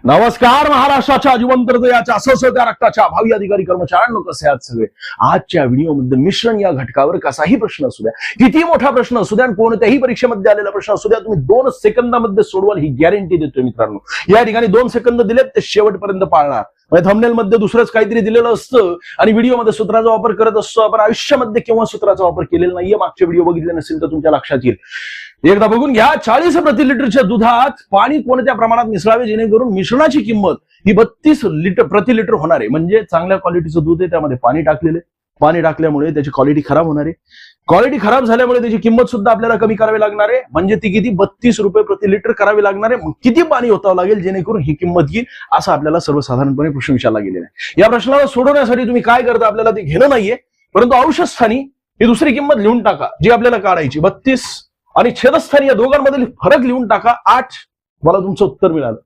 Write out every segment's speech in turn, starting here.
नमस्कार महाराष्ट्राच्या जिवंत हृदयाच्या सशस्त्र रक्ताच्या भावी अधिकारी कर्मचाऱ्यांनो, कसे आहात सगळे? आजच्या व्हिडिओमध्ये मिश्रण या घटकावर कसाही प्रश्न असू द्या, किती मोठा प्रश्न असू द्या, कोणत्याही परीक्षेमध्ये आलेला प्रश्न असू द्या, तुम्ही 2 सेकंदामध्ये सोडवाल ही गॅरंटी देतोय मित्रांनो. या ठिकाणी 2 सेकंद दिलेत ते शेवटपर्यंत पाळणार. थंबनेल मध्ये दुसरंच काहीतरी दिलेलं असतं आणि व्हिडिओमध्ये सूत्राचा वापर करत असतो आपण. आयुष्यामध्ये केव्हा सूत्राचा वापर केलेला नाहीये. मागचे व्हिडिओ बघितले नसेल तर तुमच्या लक्षात येईल. एकदा बघून घ्या. 40 प्रति लिटरच्या दुधात पाणी कोणत्या प्रमाणात मिसळावे जेणेकरून मिश्रणाची किंमत ही 32 लिटर प्रति लिटर होणार आहे. म्हणजे चांगल्या क्वालिटीचं दूध आहे, त्यामध्ये पाणी टाकलेले, पाणी टाकल्यामुळे त्याची क्वालिटी खराब होणार आहे. क्वालिटी खराब झाल्यामुळे त्याची किंमत सुद्धा आपल्याला कमी करावी लागणार आहे. म्हणजे ती किती? 32 रुपये प्रति लिटर करावी लागणार आहे. किती पाणी ओतावं लागेल जेणेकरून ही किंमत येईल, असं आपल्याला सर्वसाधारणपणे प्रश्न विचारला गेलेला आहे. या प्रश्नाला सोडवण्यासाठी तुम्ही काय करता, आपल्याला ते घेणं नाहीये, परंतु औषधस्थानी ही दुसरी किंमत लिहून टाका जी आपल्याला काढायची. 32 आणि छेदस्थानी या दोघांमधील फरक लिहून टाका 8. मला तुमचं उत्तर मिळालं.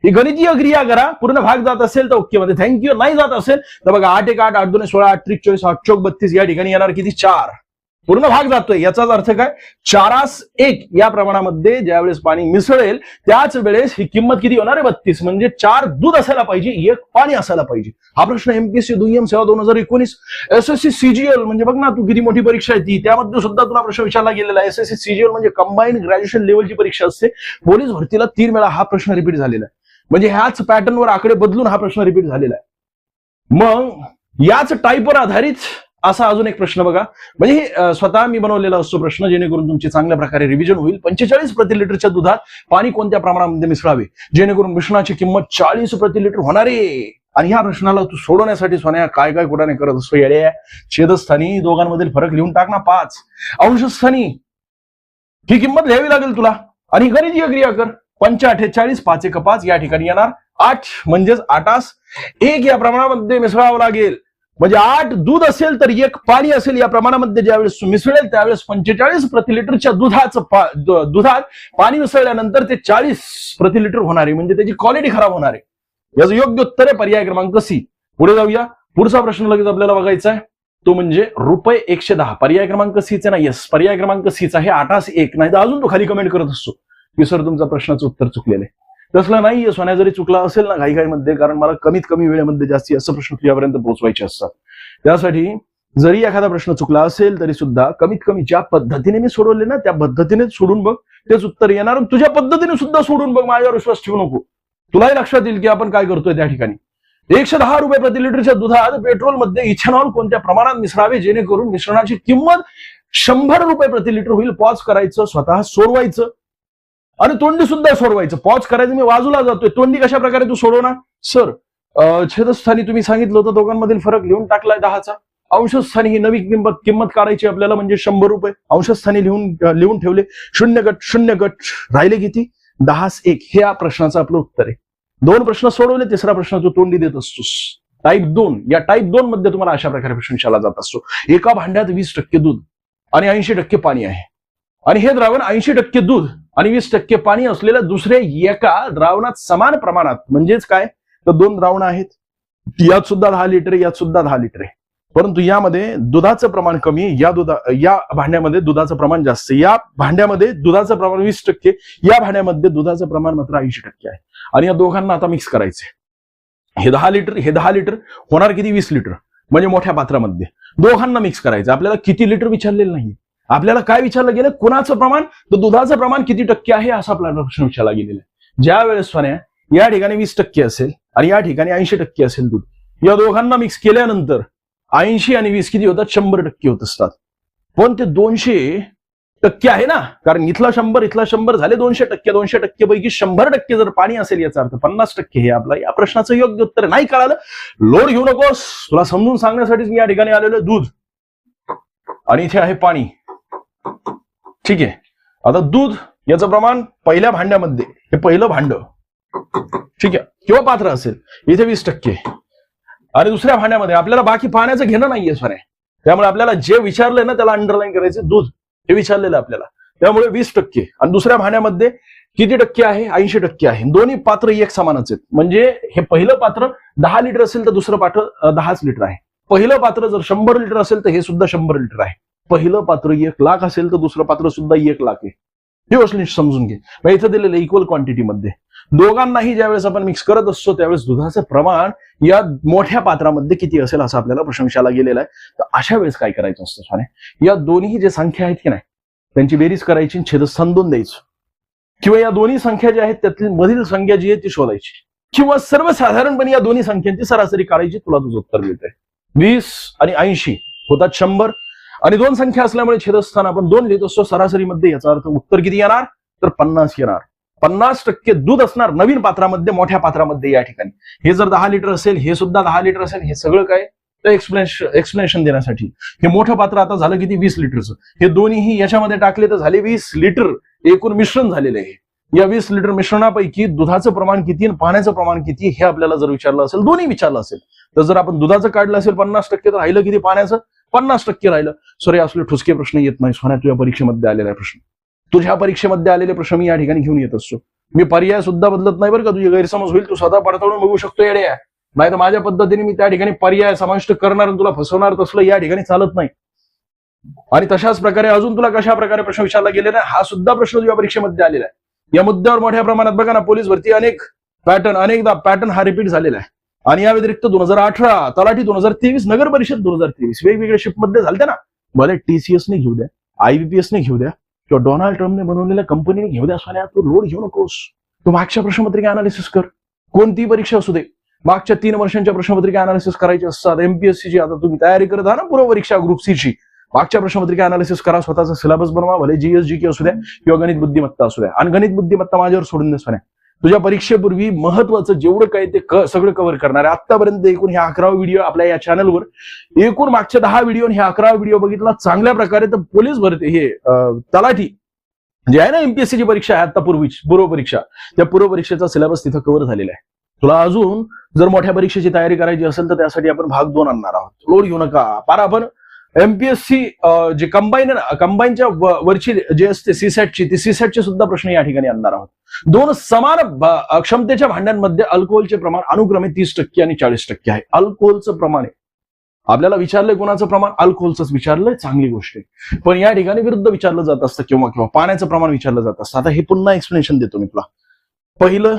ही गणितीय क्रिया करा. पूर्ण भाग जात असेल तर ओके मध्ये थँक्यू, नाही जात असेल तर बघा 8 1 8 8 2 16 8 3 24 8 चौक 32. या ठिकाणी येणार किती? 4. पूर्ण भाग जातोय. याचाच अर्थ काय? 4:1 या प्रमाणामध्ये ज्यावेळेस पाणी मिसळेल त्याच वेळेस ही किंमत किती होणार आहे? 32. म्हणजे 4 दूध असायला पाहिजे, 1 पाणी असायला पाहिजे. हा प्रश्न एमपीएससी दुय्यम सेवा 2019 एसएससी सीजीएल, म्हणजे बघ ना तू किती मोठी परीक्षा आहे ती, त्यामध्ये सुद्धा तुला प्रश्न विचारला गेलेला आहे. एसएससी सीजीएल म्हणजे कंबाईन ग्रॅज्युएशन लेवलची परीक्षा असते. पोलीस भरतीला 3 वेळा हा प्रश्न रिपीट झालेला आहे. म्हणजे ह्याच पॅटर्नवर आकडे बदलून हा प्रश्न रिपीट झालेला आहे. मग याच टाईपवर आधारित असा अजून एक प्रश्न बघा. म्हणजे स्वतः मी बनवलेला असतो प्रश्न जेणेकरून तुमची चांगल्या प्रकारे रिव्हिजन होईल. 45 प्रति लिटरच्या दुधात पाणी कोणत्या प्रमाणामध्ये मिसळावे जेणेकरून मिश्रणाची किंमत 40 प्रति लिटर होणार आहे. आणि ह्या प्रश्नाला तू सोडवण्यासाठी सोन्या काय काय कुठाने करत असतो येड्या. छेदस्थानी दोघांमधील फरक लिहून टाक ना 5. अंशस्थानी ही किंमत लिहावी लागेल तुला आणि गणितीय क्रिया कर. 45 5 1 5 या ठिकाणी येणार 8. म्हणजेच 8:1 या प्रमाणामध्ये मिसळावं लागेल. म्हणजे 8 दूध असेल तर 1 पाणी असेल. या प्रमाणामध्ये ज्यावेळेस मिसळेल त्यावेळेस 45 प्रति लिटरच्या दुधात पाणी मिसळल्यानंतर ते 40 प्रति लिटर होणार आहे. म्हणजे त्याची क्वालिटी खराब होणार आहे. याचं योग्य उत्तर आहे पर्याय क्रमांक C. पुढे जाऊया. पुढचा प्रश्न लगेच आपल्याला बघायचा आहे, तो म्हणजे रुपये 110. पर्याय क्रमांक C चा नाही. यस, पर्याय क्रमांक C चा आहे 8:1. नाही तर अजून तो खाली कमेंट करत असतो की सर तुमचा प्रश्नाचं उत्तर चुकलेलं आहे. तसलं नाहीये सोन्या. जरी चुकला असेल ना घाईमध्ये, कारण मला कमीत कमी वेळेमध्ये जास्तीत जास्त प्रश्न तुझ्यापर्यंत पोहोचवायचे असतात. त्यासाठी जरी एखादा प्रश्न चुकला असेल तरी सुद्धा कमीत कमी ज्या पद्धतीने मी सोडवले ना त्या पद्धतीनेच सोडून बघ, तेच उत्तर येणार. तुझ्या पद्धतीने सुद्धा सोडून बघ, माझ्यावर विश्वास ठेवू नको. तुलाही लक्षात येईल की आपण काय करतोय. त्या ठिकाणी 110 रुपये प्रति लिटरच्या दुधात पेट्रोलमध्ये इथेनॉल कोणत्या प्रमाणात मिसळावे जेणेकरून मिश्रणाची किंमत 100 रुपये प्रति लिटर होईल. पॉज करायचं, स्वतः सोडवायचं आणि तोंडी सुद्धा सोडवायचं. पॉज करायचं, मी बाजूला जातोय. तोंडी कशा प्रकारे तू सोडवणार? सर छेदस्थानी तुम्ही सांगितलं होतं दोघांमधील फरक लिहून टाकलाय 10चा. अंशस्थानी ही नवी किंमत काढायची आपल्याला, म्हणजे 100 रुपये. अंशस्थानी लिहून ठेवले. 0 गट 0 गट राहिले किती? 10:1. हे या प्रश्नाचं आपलं उत्तर आहे. 2 प्रश्न सोडवले, तिसरा प्रश्न तू तोंडी देत असतोस. टाईप 2. या टाईप 2 मध्ये तुम्हाला अशा प्रकारे प्रश्न विचारला जात असतो. एका भांड्यात 20% दूध आणि 80% पाणी आहे आणि हे द्रावण 80% दूध आणि 20% पाणी असलेल्या दुसऱ्या एका द्रावणात समान प्रमाणात, म्हणजेच काय तर 2 द्रावण आहेत. यात सुद्धा 10 लिटर आहे, यात सुद्धा 10 लिटर आहे. परंतु यामध्ये दुधाचं प्रमाण कमी आहे. या भांड्यामध्ये दुधाचं प्रमाण जास्त आहे. या भांड्यामध्ये दुधाचं प्रमाण 20%, या भांड्यामध्ये दुधाचं प्रमाण मात्र 80% आहे. आणि या दोघांना आता मिक्स करायचंय. हे 10 लिटर, हे 10 लिटर होणार किती? 20 लिटर. म्हणजे मोठ्या पात्रामध्ये दोघांना मिक्स करायचं. आपल्याला किती लिटर विचारलेलं नाही. आपल्याला काय विचारलं गेलं? कुणाचं प्रमाण? तर दुधाचं प्रमाण किती टक्के आहे असा आपल्याला प्रश्न विचारला गेलेला आहे. ज्या वेळेस सोन्या या ठिकाणी 20% असेल आणि या ठिकाणी 80% असेल दूध, या दोघांना मिक्स केल्यानंतर 80 आणि 20 किती होतात? 100% होत असतात. पण ते 200% आहे ना, कारण इथला 100 इथला 100 झाले 200%. 200% पैकी 100% जर पाणी असेल याचा अर्थ 50% हे आपला या प्रश्नाचं योग्य उत्तर. नाही कळालं लोड घेऊ नकोस, तुला समजून सांगण्यासाठीच मी या ठिकाणी आलेलो. दूध आणि इथे आहे पाणी. ठीक आहे. आता दूध याचं प्रमाण पहिल्या भांड्यामध्ये, हे पहिलं भांड ठीक आहे किंवा पात्र असेल, इथे 20%. आणि दुसऱ्या भांड्यामध्ये आपल्याला बाकी पाण्याचं घेणं नाहीये सोन्या. त्यामुळे आपल्याला जे विचारलंय ना त्याला अंडरलाईन करायचं. दूध हे विचारलेलं आपल्याला, त्यामुळे 20%. आणि दुसऱ्या भांड्यामध्ये किती टक्के आहे? 80% आहे. दोन्ही पात्र एक समानच आहेत. म्हणजे हे पहिलं पात्र 10 लिटर असेल तर दुसरं पात्र 10 लिटर आहे. पहिलं पात्र जर 100 लिटर असेल तर हे सुद्धा 100 लिटर आहे. पहिलं पात्र 1 लाख असेल तर दुसरं पात्र सुद्धा 1 लाख आहे. ही गोष्ट समजून घे. मग इथं दिलेलं इक्वल क्वांटिटीमध्ये दोघांनाही ज्यावेळेस आपण मिक्स करत असतो त्यावेळेस दुधाचं प्रमाण या मोठ्या पात्रामध्ये किती असेल असं आपल्याला प्रश्न विचारला गेलेला आहे. तर अशा वेळेस काय करायचं असतं स्वाने, या दोन्ही जे संख्या आहेत की नाही त्यांची बेरीज करायची, छेदस्थान 2 द्यायचं, किंवा या दोन्ही संख्या ज्या आहेत त्यातली मधील संख्या जी आहे ती शोधायची, किंवा सर्वसाधारणपणे या दोन्ही संख्यांची सरासरी काढायची. तुला तुझं उत्तर मिळतंय. 20 आणि 80 होतात 100, आणि 2 संख्या असल्यामुळे छेदस्थान आपण 2 लिहित असतो सरासरीमध्ये. याचा अर्थ उत्तर किती येणार, तर 50 येणार. 50% दूध असणार नवीन पात्रामध्ये, मोठ्या पात्रामध्ये या ठिकाणी. हे जर 10 लिटर असेल, हे सुद्धा 10 लिटर असेल, हे सगळं काय तर एक्सप्लेनेशन देण्यासाठी. हे मोठं पात्र आता झालं किती, 20 लिटरचं. हे दोन्हीही याच्यामध्ये टाकले तर झाले 20 लिटर एकूण मिश्रण झालेलं आहे. या 20 लिटर मिश्रणापैकी दुधाचं प्रमाण किती आणि पाण्याचं प्रमाण किती हे आपल्याला जर विचारलं असेल, दोन्ही विचारलं असेल, तर जर आपण दुधाचं काढलं असेल 50% तर राहिलं किती, पाण्याचं 50% राहिलं. सॉरी, असले ठुसके प्रश्न येत नाही सोन्या, तुझ्या परीक्षेमध्ये आलेला प्रश्न. तुझ्या परीक्षेमध्ये आलेले प्रश्न मी या ठिकाणी घेऊन येत असतो. मी पर्याय सुद्धा बदलत नाही बरं का, तुझे गैरसमज होईल, तू स्वतः पडताळून बघू शकतो येडे आहे. नाही तर माझ्या पद्धतीने मी त्या ठिकाणी पर्याय समाविष्ट करणार आणि तुला फसवणार, तसलं या ठिकाणी चालत नाही. आणि तशाच प्रकारे अजून तुला कशा प्रकारे प्रश्न विचारला गेलेला आहे हा सुद्धा प्रश्न तुझ्या परीक्षेमध्ये आलेला आहे. या मुद्द्यावर मोठ्या प्रमाणात बघा ना, पोलीस भरती अनेकदा पॅटर्न हा रिपीट झालेला आहे. आणि या व्यतिरिक्त 2018 तलाठी, 2023 नगर परिषद, 2023 वेगवेगळ्या शिफ्टमध्ये झालते ना. भले TCSने घेऊ द्या, IBPSने घेऊ द्या, किंवा डोनाल्ड ट्रम्पने बनवलेल्या कंपनीने घेऊ द्या, सोन्या तू लोड घेऊ नकोस. तू मागच्या प्रश्नपत्रिका अनालिसिस कर, कोणती परीक्षा असू दे. मागच्या 3 वर्षांच्या प्रश्नपत्रिका अनालिसिस करायची असतात. MPSCची आता तुम्ही तयारी करत आहात ना, पूर्व परीक्षा ग्रुप सीची, मागच्या प्रश्नपत्रिका अनालिसिस करा, स्वतःचा सिलेबस बनवा. भले GSGK असू द्या किंवा गणित बुद्धिमत्ता असू द्या. आणि गणित बुद्धिमत्ता माझ्यावर सोडून दे सोन्या, तुझ्या परीक्षेपूर्वी महत्वाचं जेवढं काय ते सगळं कव्हर करणार आहे. आतापर्यंत एकूण हे 11 व्हिडिओ आपल्या या चॅनलवर, एकूण मागच्या 10 व्हिडिओ हे 11 व्हिडिओ बघितला चांगल्या प्रकारे, तर पोलीस भरती हे तलाठी जे आहे ना MPSCची परीक्षा आहे आता पूर्व परीक्षा, त्या पूर्व परीक्षेचा सिलेबस तिथं कव्हर झालेला आहे. तुला अजून जर मोठ्या परीक्षेची तयारी करायची असेल तर त्यासाठी आपण भाग 2 आणणार आहोत. लोड घेऊ नका. पार आपण MPSC जे कंबाईनच्या वरची जे असते सीसॅटची, ती सीसॅटचे सुद्धा प्रश्न या ठिकाणी आणणार आहोत. 2 समान क्षमतेच्या भांड्यांमध्ये अल्कोहोलचे प्रमाण अनुक्रमे 30% आणि 40% आहे. अल्कोहोलचं प्रमाण आहे. आपल्याला विचारलंय कोणाचं प्रमाण, अल्कोहोलचंच विचारलंय, चांगली गोष्ट आहे. पण या ठिकाणी विरुद्ध विचारलं जात असतं किंवा पाण्याचं प्रमाण विचारलं जात असतं. आता हे पुन्हा एक्सप्लेनेशन देतो मी तुला. पहिलं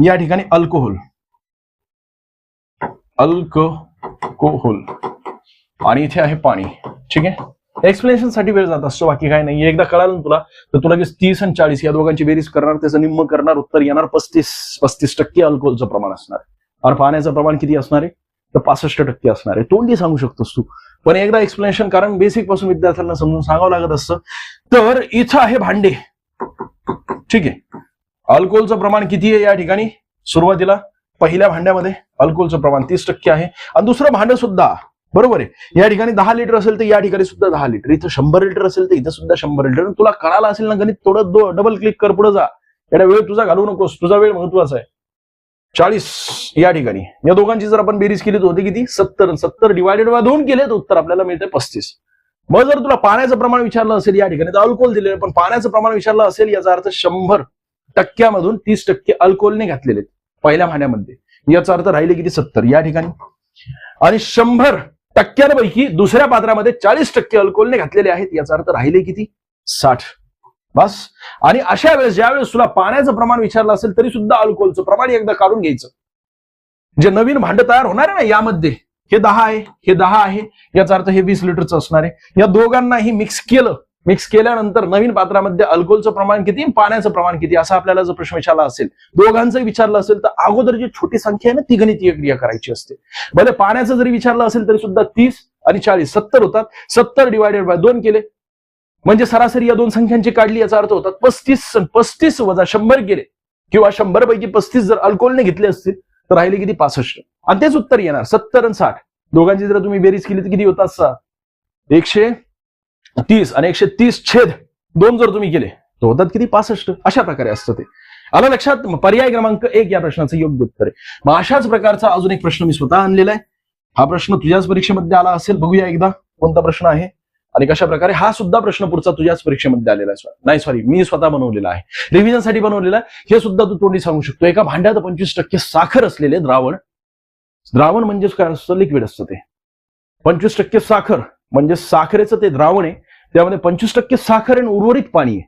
या ठिकाणी अल्कोहोल आणि इथे आहे पाणी. ठीक आहे, एक्सप्लेनेशन साठी वेळ जात असतो, बाकी काय नाही. एकदा कळालं तुला तर तुला 30 आणि 40 या दोघांची बेरीज करणार, त्याचं निम्म करणार, उत्तर येणार 35% अल्कोहोलचं प्रमाण असणार आहे. आणि पाण्याचं प्रमाण किती असणार आहे, तर 65% असणार आहे. तोंडी सांगू शकतोस तू, पण एकदा एक्सप्लेनेशन, कारण बेसिक पासून विद्यार्थ्यांना समजून सांगावं लागत असतं. तर इथं आहे भांडे. ठीक आहे, अल्कोहोलचं प्रमाण किती आहे या ठिकाणी, सुरुवातीला पहिल्या भांड्यामध्ये अल्कोहोलचं प्रमाण 30% आहे. आणि दुसरं भांडं सुद्धा बरोबर आहे, या ठिकाणी 10 लिटर असेल तर या ठिकाणी सुद्धा 10 लिटर, इथं 100 लिटर असेल तर इथं सुद्धा 100 लिटर. तुला कळाला असेल ना गणित, थोडं डबल क्लिक कर, पुढे जा. याला वेळ तुझा घालू नकोस, तुझा वेळ महत्वाचा आहे. 40 या ठिकाणी या दोघांची जर आपण बेरीज केली तर होते किती, 70 डिवायडेड बाय 2 केले तर उत्तर आपल्याला मिळते 35. मग जर तुला पाण्याचं प्रमाण विचारलं असेल या ठिकाणी, तर अल्कोहोल दिलेलं, पण पाण्याचं प्रमाण विचारलं असेल याचा अर्थ 100% 30% अल्कोहोलने घातलेले पहिल्या भांड्यामध्ये. याचा अर्थ राहिले किती, 70 या ठिकाणी. आणि 100% दुसऱ्या पात्रामध्ये 40% अल्कोहोलने घातलेले आहेत, याचा अर्थ राहिले किती, 60. बस. आणि अशा वेळेस ज्यावेळेस तुला पाण्याचं प्रमाण विचारलं असेल तरी सुद्धा अल्कोहोलचं प्रमाण एकदा काढून घ्यायचं. जे नवीन भांड तयार होणार आहे ना, यामध्ये हे 10 आहे, हे 10 आहे, याचा अर्थ हे 20 लिटरचं असणार आहे. या दोघांनाही मिक्स केल्यानंतर नवीन पात्रामध्ये अल्कोहोलचं प्रमाण किती, पाण्याचं प्रमाण किती, असा आपल्याला जर प्रश्न विचारला असेल, दोघांचंही विचारलं असेल, तर अगोदर जी छोटी संख्या आहे ना ती गणितीय क्रिया करायची असते. भले पाण्याचं जरी विचारलं असेल तरी सुद्धा 30 आणि 40 70 होतात. 70 डिवायडेड बाय 2 केले म्हणजे सरासरी या दोन संख्यांची काढली, याचा अर्थ होतात 35 वजा 100 केले, किंवा 100 पैकी 35 जर अल्कोहोलने घेतले असतील तर राहिले किती, 65. आणि तेच उत्तर येणार 70 आणि 60. दोघांची जर तुम्ही बेरीज केली तर किती होतात, 130 आणि 130/2 जर तुम्ही केले तर होतात किती, 65. अशा प्रकारे असतं ते. आलं लक्षात. पर्याय क्रमांक 1 या प्रश्नाचं योग्य उत्तर आहे. मग अशाच प्रकारचा अजून एक प्रश्न मी स्वतः आणलेला आहे. हा प्रश्न तुझ्याच परीक्षेमध्ये आला असेल, बघूया एकदा कोणता प्रश्न आहे आणि कशा प्रकारे. हा सुद्धा प्रश्न पुढचा तुझ्याच परीक्षेमध्ये आलेला आहे. मी स्वतः बनवलेला आहे, रिव्हिजनसाठी बनवलेला आहे. हे सुद्धा तू तोंडी सांगू शकतो. एका भांड्यात 25% साखर असलेले द्रावण म्हणजेच काय असतं, लिक्विड असतं ते. 25% साखर म्हणजे साखरेचं ते द्रावण आहे, त्यामध्ये 25% साखर आणि उर्वरित पाणी आहे.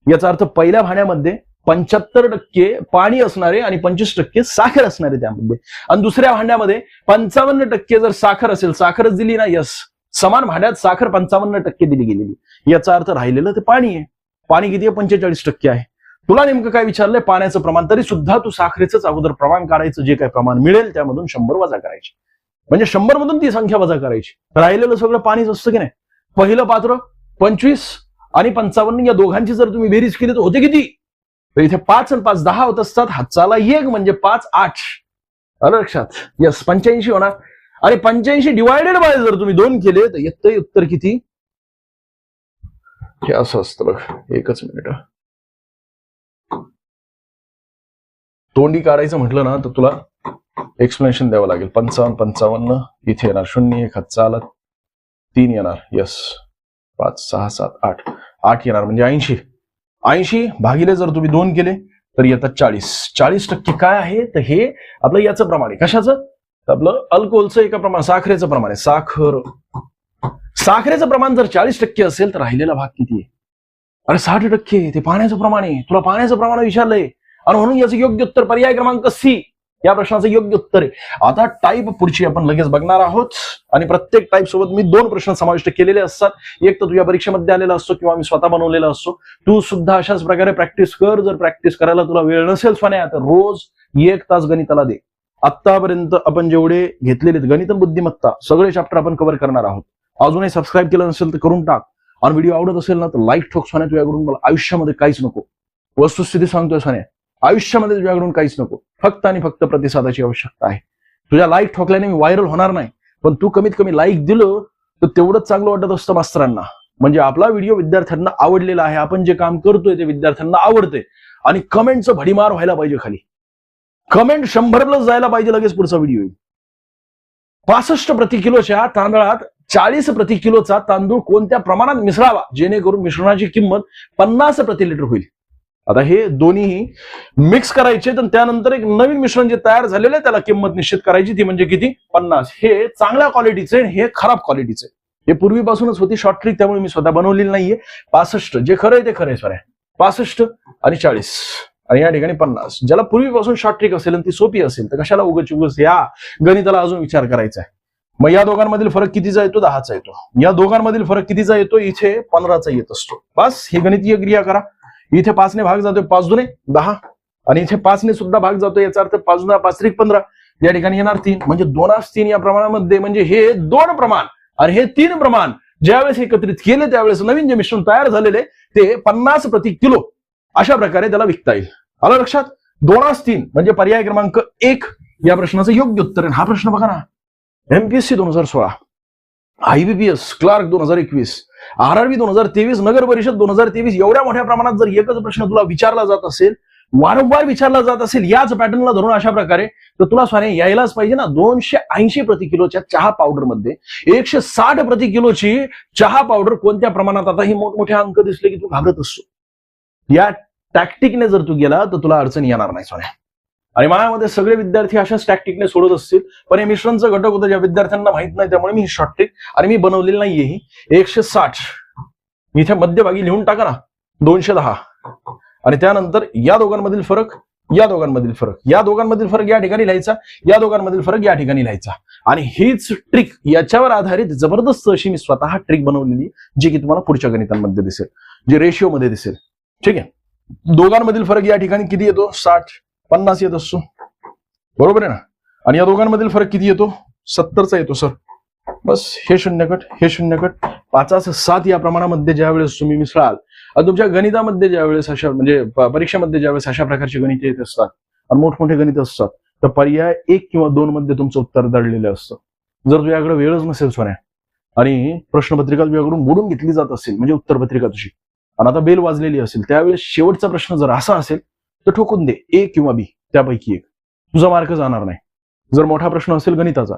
याचा अर्थ पहिल्या भांड्यामध्ये 75% पाणी असणारे आणि 25% साखर असणारे त्यामध्ये. आणि दुसऱ्या भांड्यामध्ये 55% जर साखर असेल, साखरच दिली ना, यस, समान भांड्यात साखर 55% दिली गेलेली, याचा अर्थ राहिलेलं ते पाणी आहे. पाणी किती आहे? 45% आहे. तुला नेमकं काय विचारलंय? पाण्याचं प्रमाण. तरी सुद्धा तू साखरेचंच अगोदर प्रमाण काढायचं, जे काही प्रमाण मिळेल त्यामधून 100 वजा करायचे, म्हणजे 100 मधून ती संख्या वजा करायची. राहिलेलं सगळं पाणीच असतं की नाही. पहिलं पात्र 25 आणि 55 या दोघांची जर तुम्ही बेरीज केली तर होते किती? तर इथे 5 आणि 5 10 होत असतात, हातचाला 1 म्हणजे 5 8. आलं लक्षात? यस, 85 होणार. आणि 85 डिवायडेड बाय जर तुम्ही 2 केले तर येतं उत्तर किती? हे असं असतं बघ. एकच मिनिट, तोंडी काढायचं म्हटलं ना तर तुला एक्सप्लेनेशन द्यावं लागेल. 55 55 इथे येणार 0 1 हातचाला 3 येणार. यस, 5 6 7 8 8 येणार म्हणजे 80. 80 भागिले जर तुम्ही 2 केले तर येतात 40. 40% काय आहे? तर हे आपलं याचं प्रमाण आहे. कशाचं? आपलं अल्कोहोलचं एका प्रमाण, साखरेचं प्रमाण आहे. साखरेचं प्रमाण जर 40% असेल तर राहिलेला भाग किती आहे? अरे 60%. ते पाण्याचं प्रमाण आहे. तुला पाण्याचं प्रमाण विचारलंय आणि म्हणून याचं योग्य उत्तर पर्याय क्रमांक सी या प्रश्नाचं योग्य उत्तर आहे. आता टाईप पुढची आपण लगेच बघणार आहोत आणि प्रत्येक टाईप सोबत मी 2 प्रश्न समाविष्ट केलेले असतात. एक तर तुझ्या परीक्षेमध्ये आलेला असतो किंवा मी स्वतः बनवलेला असतो. तू सुद्धा अशाच प्रकारे प्रॅक्टिस कर. जर प्रॅक्टिस करायला तुला वेळ नसेल सोन्या तर रोज 1 तास गणिताला दे. आतापर्यंत आपण जेवढे घेतलेले गणित बुद्धिमत्ता सगळे चॅप्टर आपण कव्हर करणार आहोत. अजूनही सबस्क्राईब केलं नसेल तर करून टाक. आणि व्हिडिओ आवडत असेल ना तर लाईक ठोक सोन्या. तुझ्याकडून मला आयुष्यामध्ये काहीच नको. वस्तुस्थिती सांगतोय सोन्या, आयुष्यामध्ये तुझ्याकडून काहीच नको. फक्त आणि फक्त प्रतिसादाची आवश्यकता आहे. तुझ्या लाईक ठोकल्याने मी व्हायरल होणार नाही, पण तू कमीत कमी लाईक दिलं तर तेवढंच चांगलं वाटत असतं मास्तरांना. म्हणजे आपला व्हिडिओ विद्यार्थ्यांना आवडलेला आहे, आपण जे काम करतोय ते विद्यार्थ्यांना आवडते. आणि कमेंटचं भडीमार व्हायला पाहिजे खाली. कमेंट 100 जायला पाहिजे, लगेच पुढचा व्हिडिओ येईल. 65 प्रति किलोच्या तांदळात 40 प्रति किलोचा तांदूळ कोणत्या प्रमाणात मिसळावा जेणेकरून मिश्रणाची किंमत 50 प्रति लिटर होईल? आता हे दोन्ही मिक्स करायचे तर त्यानंतर एक नवीन मिश्रण जे तयार झालेलं आहे त्याला किंमत निश्चित करायची, ती म्हणजे किती? 50. हे चांगल्या क्वालिटीचे, हे खराब क्वालिटीचे. हे पूर्वीपासूनच होती शॉर्ट ट्रिक, त्यामुळे मी स्वतः बनवलेली नाहीये. 65 जे खरं आहे ते खरं आहे सर. 65 आणि 40 आणि या ठिकाणी 50. ज्याला पूर्वीपासून शॉर्ट ट्रिक असेल आणि ती सोपी असेल तर कशाला उगाच या गणिताला अजून विचार करायचा आहे. मग या दोघांमधील फरक कितीचा येतो? 10चा येतो. या दोघांमधील फरक कितीचा येतो? इथे 15चा येत असतो. बस ही गणितीय क्रिया करा. इथे 5 ने भाग जातोय, 5 दुने 10 आणि इथे 5 ने सुद्धा भाग जातोय. याचा अर्थ 5 दुना 5 त्रिक 15. या ठिकाणी येणार 3 म्हणजे 2/3 या प्रमाणामध्ये. म्हणजे हे 2 प्रमाण आणि हे 3 प्रमाण ज्यावेळेस एकत्रित केले त्यावेळेस नवीन जे मिश्रण तयार झालेले ते 50 प्रति किलो अशा प्रकारे त्याला विकता येईल. आलं लक्षात? 2/3 म्हणजे पर्याय क्रमांक 1 या प्रश्नाचं योग्य उत्तर आहे. हा प्रश्न बघा ना, एमपीएससी 2016, आयबीपीएस क्लार्क 2021, आरआरबी 2023, नगर परिषद 2023 एवढ्या मोठ्या प्रमाणात जर एकच प्रश्न तुला विचारला जात असेल, वारंवार विचारला जात असेल याच पॅटर्नला धरून अशा प्रकारे, तर तुला स्वाने यायलाच पाहिजे ना. 280 प्रति किलोच्या चहा पावडर मध्ये 160 प्रति किलोची चहा पावडर कोणत्या प्रमाणात? आता ही मोठमोठे अंक दिसले की तू घाबरत असतो. या टॅक्टिकने जर तू गेला तर तुला अडचण येणार नाही सोन्या. आणि माझ्यामध्ये सगळे विद्यार्थी अशाच टॅक्टिकने सोडत असतील, पण हे मिश्रणचं घटक होतं ज्या विद्यार्थ्यांना माहित नाही, त्यामुळे मी ही शॉर्ट ट्रिक आणि मी बनवलेली नाहीये. ही 160 इथे मध्यभागी लिहून टाका ना, 210 आणि त्यानंतर या दोघांमधील फरक, या दोघांमधील फरक, या दोघांमधील फरक या ठिकाणी लिहायचा, या दोघांमधील फरक या ठिकाणी लिहायचा. आणि हीच ट्रिक याच्यावर आधारित जबरदस्त अशी मी स्वतः ट्रिक बनवलेली, जी की तुम्हाला पुढच्या गणितांमध्ये दिसेल, जे रेशिओ मध्ये दिसेल. ठीक आहे. दोघांमधील फरक या ठिकाणी किती येतो? 60 50 येत असतो, बरोबर आहे ना. आणि या दोघांमधील फरक किती येतो? 70चा येतो सर. बस हे शून्यकट, हे शून्यकट, 5 7 या प्रमाणामध्ये ज्या वेळेस तुम्ही मिसळाल आणि तुमच्या गणितामध्ये ज्यावेळेस अशा म्हणजे परीक्षेमध्ये ज्यावेळेस अशा प्रकारची गणिते येत असतात आणि मोठमोठे गणित असतात, तर पर्याय 1 किंवा 2 मध्ये तुमचं उत्तर दडलेलं असतं. जर तुझ्याकडे वेळच नसेल सोन्या आणि प्रश्नपत्रिका तुझ्याकडून मोडून घेतली जात असेल, म्हणजे उत्तरपत्रिका तुझी, आणि आता बेल वाजलेली असेल, त्यावेळेस शेवटचा प्रश्न जर असा असेल तर ठोकून दे, ए किंवा बी त्यापैकी एक. तुझा मार्क जाणार नाही. जर मोठा प्रश्न असेल गणिताचा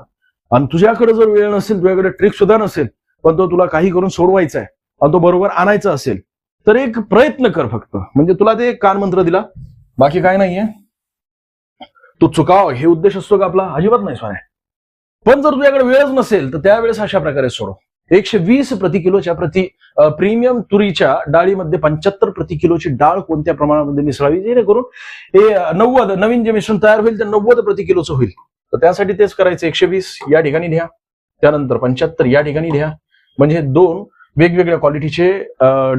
आणि तुझ्याकडे जर वेळ नसेल, तुझ्याकडे ट्रिक सुद्धा नसेल, पण तो तुला काही करून सोडवायचा आहे आणि तो बरोबर आणायचा असेल, तर एक प्रयत्न कर फक्त. म्हणजे तुला ते कानमंत्र दिला, बाकी काय नाहीये. तू चुकाव हे उद्देश असतो का आपला? अजिबात नाही सोन्या. पण जर तुझ्याकडे वेळच नसेल तर त्यावेळेस अशा प्रकारे सोडव. 120 प्रति किलोच्या प्रीमियम तुरीच्या डाळीमध्ये 75 प्रति किलोची डाळ कोणत्या प्रमाणामध्ये मिसळावी, जेणेकरून हे 90 नवीन जे मिश्रण तयार होईल ते 90 प्रति किलोचं होईल. तर त्यासाठी तेच करायचं. 120 या ठिकाणी लिहा, त्यानंतर 75 या ठिकाणी लिहा. म्हणजे दोन वेगवेगळ्या क्वालिटीचे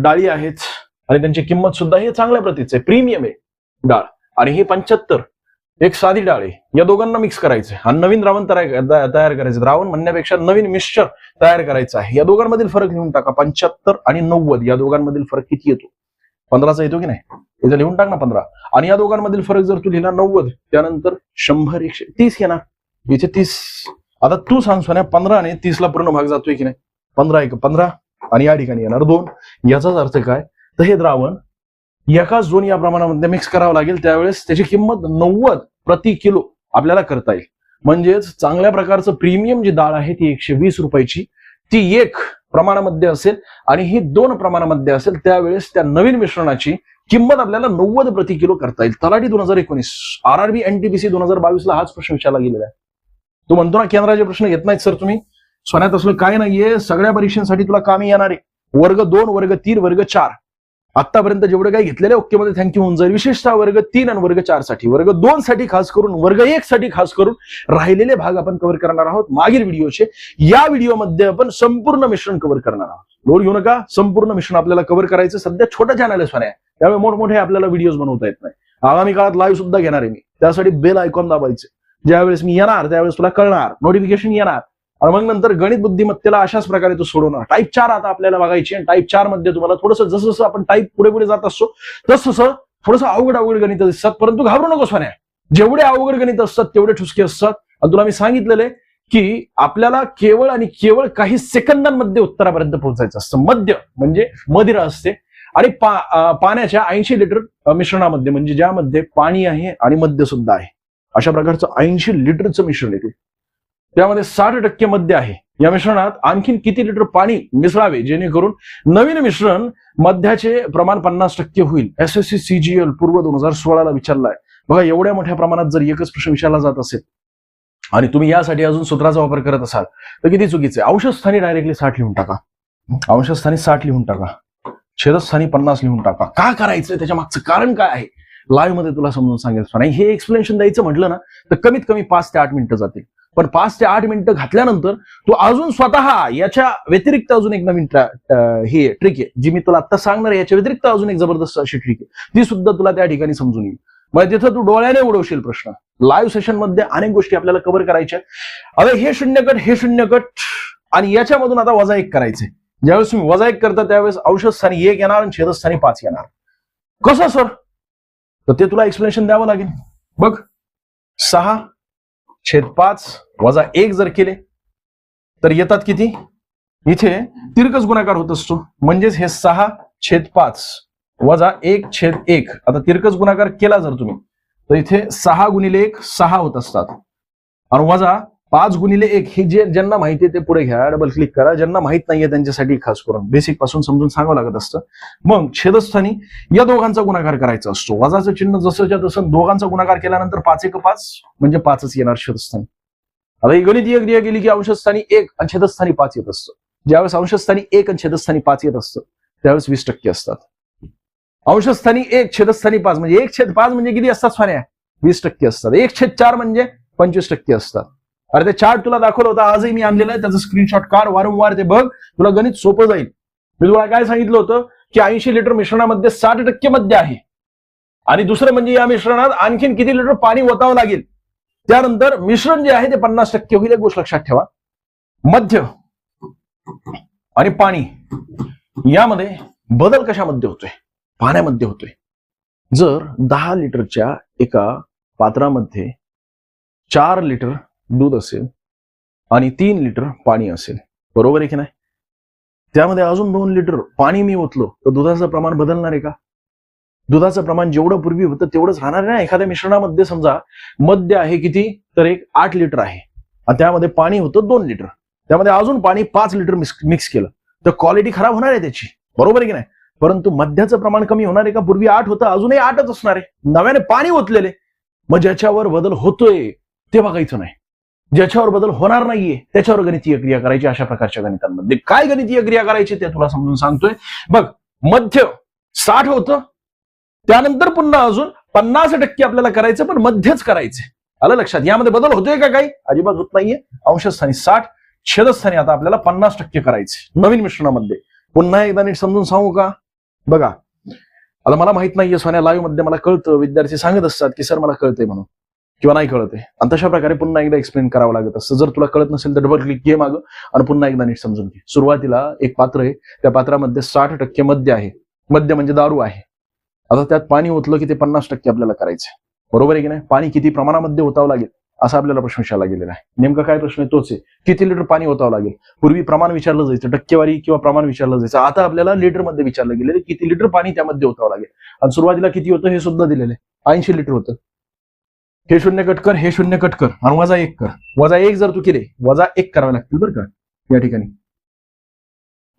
डाळी आहेत आणि त्यांची किंमत सुद्धा हे चांगल्या प्रतीचे प्रीमियम आहे डाळ, आणि हे 75 एक साधी डाळ आहे. या दोघांना मिक्स करायचं आणि नवीन द्रावण तयार करायचं. द्रावण म्हणण्यापेक्षा नवीन मिक्सचर तयार करायचं आहे. या दोघांमधील फरक लिहून टाका. 75 आणि 90 या दोघांमधील फरक किती येतो? 15चा येतो की नाही? इथं लिहून टाक ना 15. आणि या दोघांमधील फरक जर तू लिहिला 90, त्यानंतर 100 130 येणार. इथे 30. आता तू सांग सोन्या, 15 ने 30 ला पूर्ण भाग जातोय की नाही? 15 1 15 आणि या ठिकाणी येणार 2. याचाच अर्थ काय? तर हे द्रावण एकाच 2 या प्रमाणामध्ये मिक्स करावं लागेल. त्यावेळेस त्याची किंमत 90 प्रति किलो आपल्याला करता येईल. म्हणजेच चांगल्या प्रकारचं प्रीमियम जी डाळ आहे ती 120 रुपयाची, ती 1 प्रमाणामध्ये असेल आणि ही 2 प्रमाणामध्ये असेल. त्यावेळेस त्या नवीन मिश्रणाची किंमत आपल्याला 90 प्रति किलो करता येईल. तलाठी 2019, RRB NTPC 2022 ला हाच प्रश्न विचारला गेलेला आहे. तू म्हणतो ना केंद्राचे प्रश्न घेत नाहीत सर तुम्ही. सोन्यात असलं काय नाहीये, सगळ्या परीक्षांसाठी तुला कामी येणार आहे. वर्ग 2, वर्ग 3, वर्ग 4 आतापर्यंत जेवढे काही घेतलेले ओके मध्ये थँक्यू होऊन जाईल. विशेषतः वर्ग 3 आणि वर्ग 4 साठी, वर्ग 2 साठी खास करून, वर्ग 1 साठी खास करून राहिलेले भाग आपण कव्हर करणार आहोत मागील व्हिडिओचे. या व्हिडिओमध्ये आपण संपूर्ण मिश्रण कव्हर करणार आहोत. लोड घेऊ नका, संपूर्ण मिश्रण आपल्याला कव्हर करायचं. सध्या छोटं चॅनल आहे सोन्या, त्यामुळे मोठमोठे आपल्याला व्हिडिओज बनवता येत नाही. आगामी काळात लाईव्ह सुद्धा घेणार आहे मी. त्यासाठी बेल आयकॉन दाबायचे. ज्यावेळेस मी येणार त्यावेळेस तुला कळणार, नोटिफिकेशन येणार. आणि मग नंतर गणित बुद्धिमत्तेला अशाच प्रकारे तो सोडवणार. टाईप 4 आता आपल्याला बघायची, आणि टाईप 4 मध्ये तुम्हाला थोडंसं जसं जसं आपण टाईप पुढे पुढे जात असतो तसं थोडंसं अवघड गणित दिसतात. परंतु घाबरू नको सोन्या, जेवढे अवघड गणित असतात तेवढे ठुसके असतात. आणि तुला मी सांगितलेले की आपल्याला केवळ आणि केवळ काही सेकंदांमध्ये उत्तरापर्यंत पोहोचायचं असतं. मद्य म्हणजे मदिरा असते, आणि पाण्याच्या 80 लिटर मिश्रणामध्ये, म्हणजे ज्यामध्ये पाणी आहे आणि मद्य सुद्धा आहे, अशा प्रकारचं 80 लिटरचं मिश्रण येते. त्यामध्ये 60% मद्य आहे. या मिश्रणात आणखीन किती लिटर पाणी मिसळावे जेणेकरून नवीन मिश्रण मद्याचे प्रमाण 50% होईल? SSC CGL पूर्व 2016 ला विचारलाय. बघा, एवढ्या मोठ्या प्रमाणात जर एकच प्रश्न विचारला जात असेल आणि तुम्ही यासाठी अजून सूत्राचा वापर करत असाल तर किती चुकीचे. अंशस्थानी डायरेक्टली 60 लिहून टाका, अंशस्थानी 60 लिहून टाका, छेदस्थानी 50 लिहून टाका. का करायचं, त्याच्या मागचं कारण काय आहे लाईव्ह मध्ये तुला समजून सांगेल. नाही, हे एक्सप्लेनेशन द्यायचं म्हटलं ना तर कमीत कमी 5 ते 8 मिनिटं जातील. पण 5 ते 8 मिनिटं घातल्यानंतर तू अजून स्वतः याच्या व्यतिरिक्त अजून एक नवीन ही ट्रिक आहे जी मी तुला आता सांगणार आहे. याच्या व्यतिरिक्त अजून एक जबरदस्त अशी ट्रिक आहे, ती सुद्धा तुला त्या ठिकाणी समजून येईल. मग तिथं तू डोळ्याने उडवशील प्रश्न. लाईव्ह सेशन मध्ये अनेक गोष्टी आपल्याला कव्हर करायच्या. आता हे 0 गट आणि याच्यामधून आता वजा 1 करायचे. ज्यावेळेस तुम्ही वजा 1 करता त्यावेळेस अंशस्थानी 1 येणार आणि छेदस्थानी 5 येणार. कसं सर? तर ते तुला एक्सप्लेनेशन द्यावं लागेल. बघ, 6/5 वजा 1 जर केले तर येतात किती? इथे तिरकस गुणाकार होत असतो. म्हणजेच हे 6/5 वजा 1/1. आता तिरकस गुणाकार केला जर तुम्ही तर इथे 6 गुणिले 1 6 होत असतात, आणि वजा 5 गुणिले 1. हे जे ज्यांना माहिती आहे ते पुढे घ्या, डबल क्लिक करा. ज्यांना माहित नाहीये त्यांच्यासाठी खास करून बेसिक पासून समजून सांगावं लागत असतं. मग छेदस्थानी या दोघांचा गुणाकार करायचा असतो. वजाचं चिन्ह जसंच्या तसं दोघांचा गुणाकार केल्यानंतर 5 1 5 म्हणजे 5च येणार छेदस्थानी. आता ही गणितीय क्रिया केली की अंशस्थानी 1 आणि छेदस्थानी 5 येत असतं. ज्यावेळेस अंशस्थानी 1 आणि छेदस्थानी 5 येत असतं त्यावेळेस 20% असतात. अंशस्थानी 1 छेदस्थानी 5 म्हणजे 1/5 म्हणजे किती असतात सोन्या? 20% असतात. 1/4 म्हणजे 25% असतात. अरे ते चार्ट तुला दाखवलं होतं, आजही मी आणलेलं आहे. त्याचं स्क्रीनशॉट काढ, वारंवार ते बघ, तुला गणित सोपं जाईल. मी तुला काय सांगितलं होतं की 80 लिटर मिश्रणामध्ये 60% मद्य आहे, आणि दुसरं म्हणजे या मिश्रणात आणखीन किती लिटर पाणी ओतावं लागेल. त्यानंतर मिश्रण जे आहे ते 50% होईल. एक गोष्ट लक्षात ठेवा, मद्य आणि पाणी यामध्ये बदल कशामध्ये होतोय? पाण्यामध्ये होतोय. जर 10 लिटरच्या एका पात्रामध्ये 4 लिटर दूध असेल आणि 3 लिटर पाणी असेल, बरोबर आहे की नाही? त्यामध्ये अजून 2 लिटर पाणी मी ओतलो तर दुधाचं प्रमाण बदलणार आहे का? दुधाचं प्रमाण जेवढं पूर्वी होतं तेवढंच राहणार आहे ना. एखाद्या मिश्रणामध्ये समजा मद्य आहे किती, तर एक 8 लिटर आहे आणि त्यामध्ये पाणी होतं 2 लिटर, त्यामध्ये अजून पाणी 5 लिटर मिक्स केलं तर क्वालिटी खराब होणार आहे त्याची, बरोबर आहे की नाही? परंतु मद्याचं प्रमाण कमी होणार आहे का? पूर्वी 8 होतं, अजूनही 8च असणार आहे. नव्याने पाणी ओतलेले, मग ज्याच्यावर बदल होतोय ते बघायचं नाही. ज्याच्यावर बदल होणार नाहीये त्याच्यावर गणितीय क्रिया करायची. अशा प्रकारच्या गणितांमध्ये काय गणितीय क्रिया करायची ते तुला समजून सांगतोय. बघ, मध्य 60 होतं, त्यानंतर पुन्हा अजून 50% आपल्याला करायचं, पण मध्यच करायचे. आलं लक्षात? यामध्ये बदल होतोय का काही? अजिबात होत नाहीये. अंशस्थानी 60, छेदस्थानी आता आपल्याला 50% करायचे नवीन मिश्रणामध्ये. पुन्हा एकदा नीट समजून सांगू का? बघा, आता मला माहित नाहीये सोन्या, लाईव्ह मध्ये मला कळतं, विद्यार्थी सांगत असतात की सर मला कळतंय म्हणून किंवा नाही कळतंय, आणि तशा प्रकारे पुन्हा एकदा एक्सप्लेन करावं लागत असतं. जर तुला कळत नसेल तर डबल क्लिक घे मागं आणि पुन्हा एकदा नीट समजून घे. सुरुवातीला एक पात्र आहे, त्या पात्रामध्ये 60% मद्य आहे. मद्य म्हणजे दारू आहे. आता त्यात पाणी ओतलं की ते 50% आपल्याला करायचंय. बरोबर आहे की नाही? पाणी किती प्रमाणामध्ये ओतावं लागेल असा आपल्याला प्रश्न विचारला गेलेला आहे. नेमका काय प्रश्न आहे तोच आहे, किती लिटर पाणी ओतावं लागेल. पूर्वी प्रमाण विचारलं जायचं, टक्केवारी किंवा प्रमाण विचारलं जायचं. आता आपल्याला लिटर मध्ये विचारलं गेलेलं किती लिटर पाणी त्यामध्ये ओतावं लागेल. आणि सुरुवातीला किती होतं हे सुद्धा दिलेलं आहे, 80 लिटर होतं. हे शून्य कट कर, हे शून्य कट कर आणि वजा 1 कर. वजा 1 जर तू केले, वजा 1 करावे लागतील बरं का या ठिकाणी.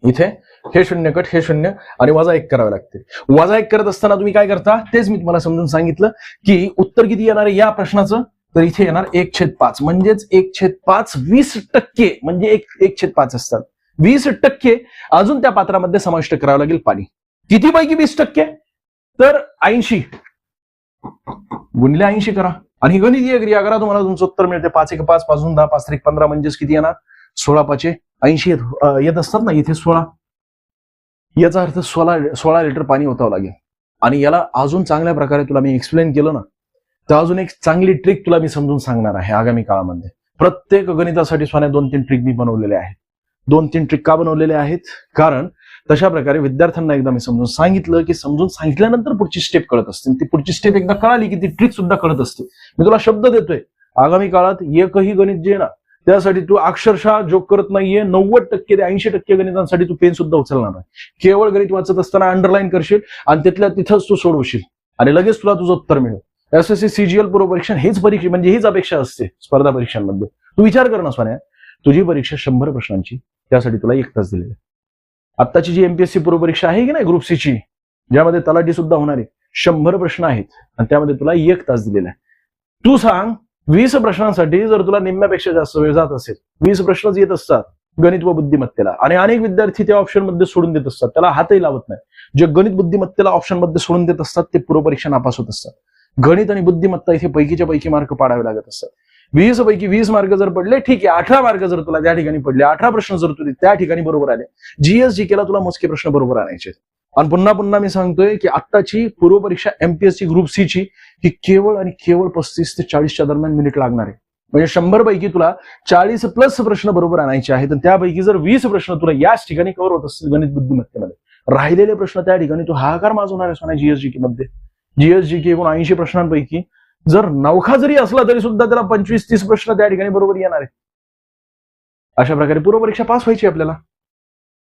इथे हे शून्य कट, हे शून्य आणि वजा 1 करावे लागते. वजा 1 करत असताना तुम्ही काय करता तेच मी तुम्हाला समजून सांगितलं की उत्तर किती येणार आहे या प्रश्नाचं. तर इथे येणार 1/5, म्हणजेच 1/5 20% म्हणजे 1/5 असतात. 20% अजून त्या पात्रामध्ये समाविष्ट करावं लागेल पाणी. किती पैकी 20%? तर 80 गुणिले 80 करा आणि ही गणितीय क्रिया करा, तुम्हाला तुमचं उत्तर मिळते. 5 1 5, 5 10, 5 3 15, म्हणजेच किती येणार? 16 5 80 येत असतात ना, इथे 16. याचा अर्थ 16 लिटर पाणी ओतावं लागेल. आणि याला अजून चांगल्या प्रकारे तुला मी एक्सप्लेन केलं ना, तर अजून एक चांगली ट्रिक तुला मी समजून सांगणार आहे आगामी काळामध्ये. प्रत्येक गणितासाठी सोन्या 2-3 ट्रिक मी बनवलेले आहेत. 2-3 ट्रिक का बनवलेले आहेत? कारण तशा प्रकारे विद्यार्थ्यांना एकदा मी समजून सांगितलं की समजून सांगितल्यानंतर पुढची स्टेप कळत असते. ती पुढची स्टेप एकदा कळाली की ती ट्रिक सुद्धा कळत असते. मी तुला शब्द देतोय, आगामी काळात एकही गणित जे ना त्यासाठी तू अक्षरशः जोक करत नाहीये. 90% ते 80% गणितांसाठी तू पेन सुद्धा उचलणार नाही. केवळ गणित वाचत असताना अंडरलाईन करशील आणि तिथल्या तिथंच तू सोडवशील आणि लगेच तुला तुझं उत्तर मिळेल. एसएससी सीजीएल पूर्व परीक्षा हीच परीक्षा म्हणजे हीच अपेक्षा असते स्पर्धा परीक्षांमध्ये. तू विचार कर ना सोन्या, तुझी परीक्षा 100 प्रश्नांची, त्यासाठी तुला 1 तास दिलेला. आत्ताची जी एमपीएससी पूर्व परीक्षा आहे की नाही ग्रुप सीची, ज्यामध्ये तलाठी सुद्धा होणार आहे, 100 प्रश्न आहेत आणि त्यामध्ये तुला 1 तास दिलेला आहे. तू सांग 20 प्रश्नांसाठी जर तुला निम्म्यापेक्षा जास्त वेळ जात असेल, 20 प्रश्नच येत असतात गणित व बुद्धिमत्तेला आणि अनेक विद्यार्थी त्या ऑप्शन मध्ये सोडून देत असतात, त्याला हातही लावत नाही. जे गणित बुद्धिमत्तेला ऑप्शन मध्ये सोडून देत असतात ते पूर्व परीक्षा नापास होत असतात. गणित आणि बुद्धिमत्ता इथे पैकीच्या पैकी मार्क पाडावे लागत असतात. 20 पैकी 20 मार्क जर पडले ठीक आहे, 18 मार्क जर तुला त्या ठिकाणी पडले, 18 प्रश्न जर तुला त्या ठिकाणी बरोबर आले, जीएस जीकेला तुला मोजके प्रश्न बरोबर आणायचे. आणि पुन्हा पुन्हा मी सांगतोय की आत्ताची पूर्व परीक्षा एमपीएससी ग्रुप सी ची ही केवळ आणि केवळ 35 ते 40च्या दरम्यान मिनिट लागणार आहे. म्हणजे 100 पैकी तुला 40+ प्रश्न बरोबर आणायचे आहेत आणि त्यापैकी जर 20 प्रश्न तुला याच ठिकाणी कव्हर होत असतील गणित बुद्धिमत्तेमध्ये, राहिलेले प्रश्न त्या ठिकाणी तू हाहाकार माजवणार आहेस म्हणा. जीएसजीके मध्ये जीएसजीके एकूण 80 प्रश्नांपैकी जर नवखा जरी असला तरी सुद्धा त्याला 25-30 प्रश्न त्या ठिकाणी बरोबर येणार आहे. अशा प्रकारे पूर्व परीक्षा पास व्हायची आपल्याला.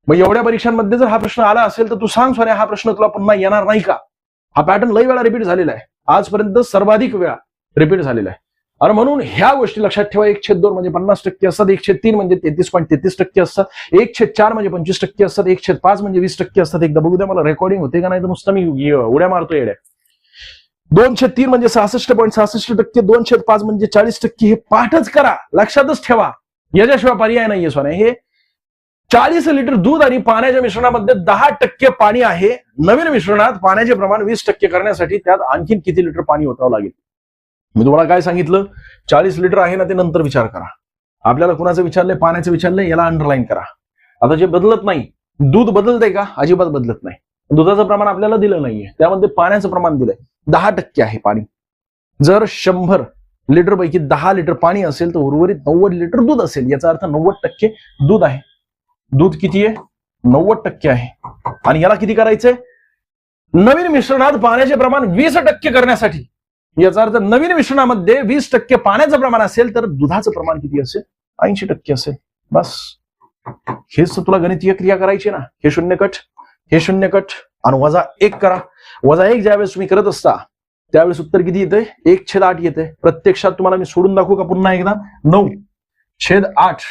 मग एवढ्या परीक्षांमध्ये जर हा प्रश्न आला असेल तर तू सांग सोन्या, हा प्रश्न तुला पुन्हा येणार नाही का? हा पॅटर्न लई वेळा रिपीट झालेला आहे, आजपर्यंत सर्वाधिक वेळा रिपीट झालेला आहे. आणि म्हणून ह्या गोष्टी लक्षात ठेवा. 1/2 म्हणजे 50% असतात, 1/3 म्हणजे 33.33% असतात, 1/4 म्हणजे 25% असतात, 1/5 म्हणजे 20% असतात. एकदा बघू द्या मला रेकॉर्डिंग होते का नाही, तर नुसतं मी उड्या मारतो येड्या. 2/3 म्हणजे 66.66%, 2/5 म्हणजे 40%. हे पाठच करा, लक्षातच ठेवा, याच्याशिवाय पर्याय नाहीये सोन्या. हे 40 लिटर दूध आणि पाण्याच्या मिश्रणामध्ये 10% पाणी आहे. नवीन मिश्रणात पाण्याचे प्रमाण 20% करण्यासाठी त्यात आणखीन किती लिटर पाणी ओतावं लागेल? मी तुम्हाला काय सांगितलं, 40 लिटर आहे ना, ते नंतर विचार करा. आपल्याला कुणाचं विचारलंय? पाण्याचं विचारलंय, याला अंडरलाईन करा. आता जे बदलत नाही, दूध बदलतंय का? अजिबात बदलत नाही. दुधाचं प्रमाण आपल्याला दिलं नाहीये, त्यामध्ये पाण्याचं प्रमाण दिलंय, 10% आहे पाणी. जर 100 लिटर पैकी 10 लिटर पाणी असेल तर उर्वरित 90 लिटर दूध असेल. याचा अर्थ 90% दूध आहे. दूध किती आहे? 90% आहे. आणि याला किती करायचंय? नवीन मिश्रणात पाण्याचे प्रमाण 20% करण्यासाठी. याचा अर्थ नवीन मिश्रणामध्ये 20% पाण्याचं प्रमाण असेल तर दुधाचं प्रमाण किती असेल? 80% असेल. बस हेच तुला गणितीय क्रिया करायची ना. हे 0 कट, हे 0 कट आणि वजा 1 करा. वजा 1 ज्यावेळेस तुम्ही करत असता त्यावेळेस उत्तर किती येते? 1/8 येते. प्रत्यक्षात तुम्हाला मी सोडून दाखवू का पुन्हा एकदा? 9/8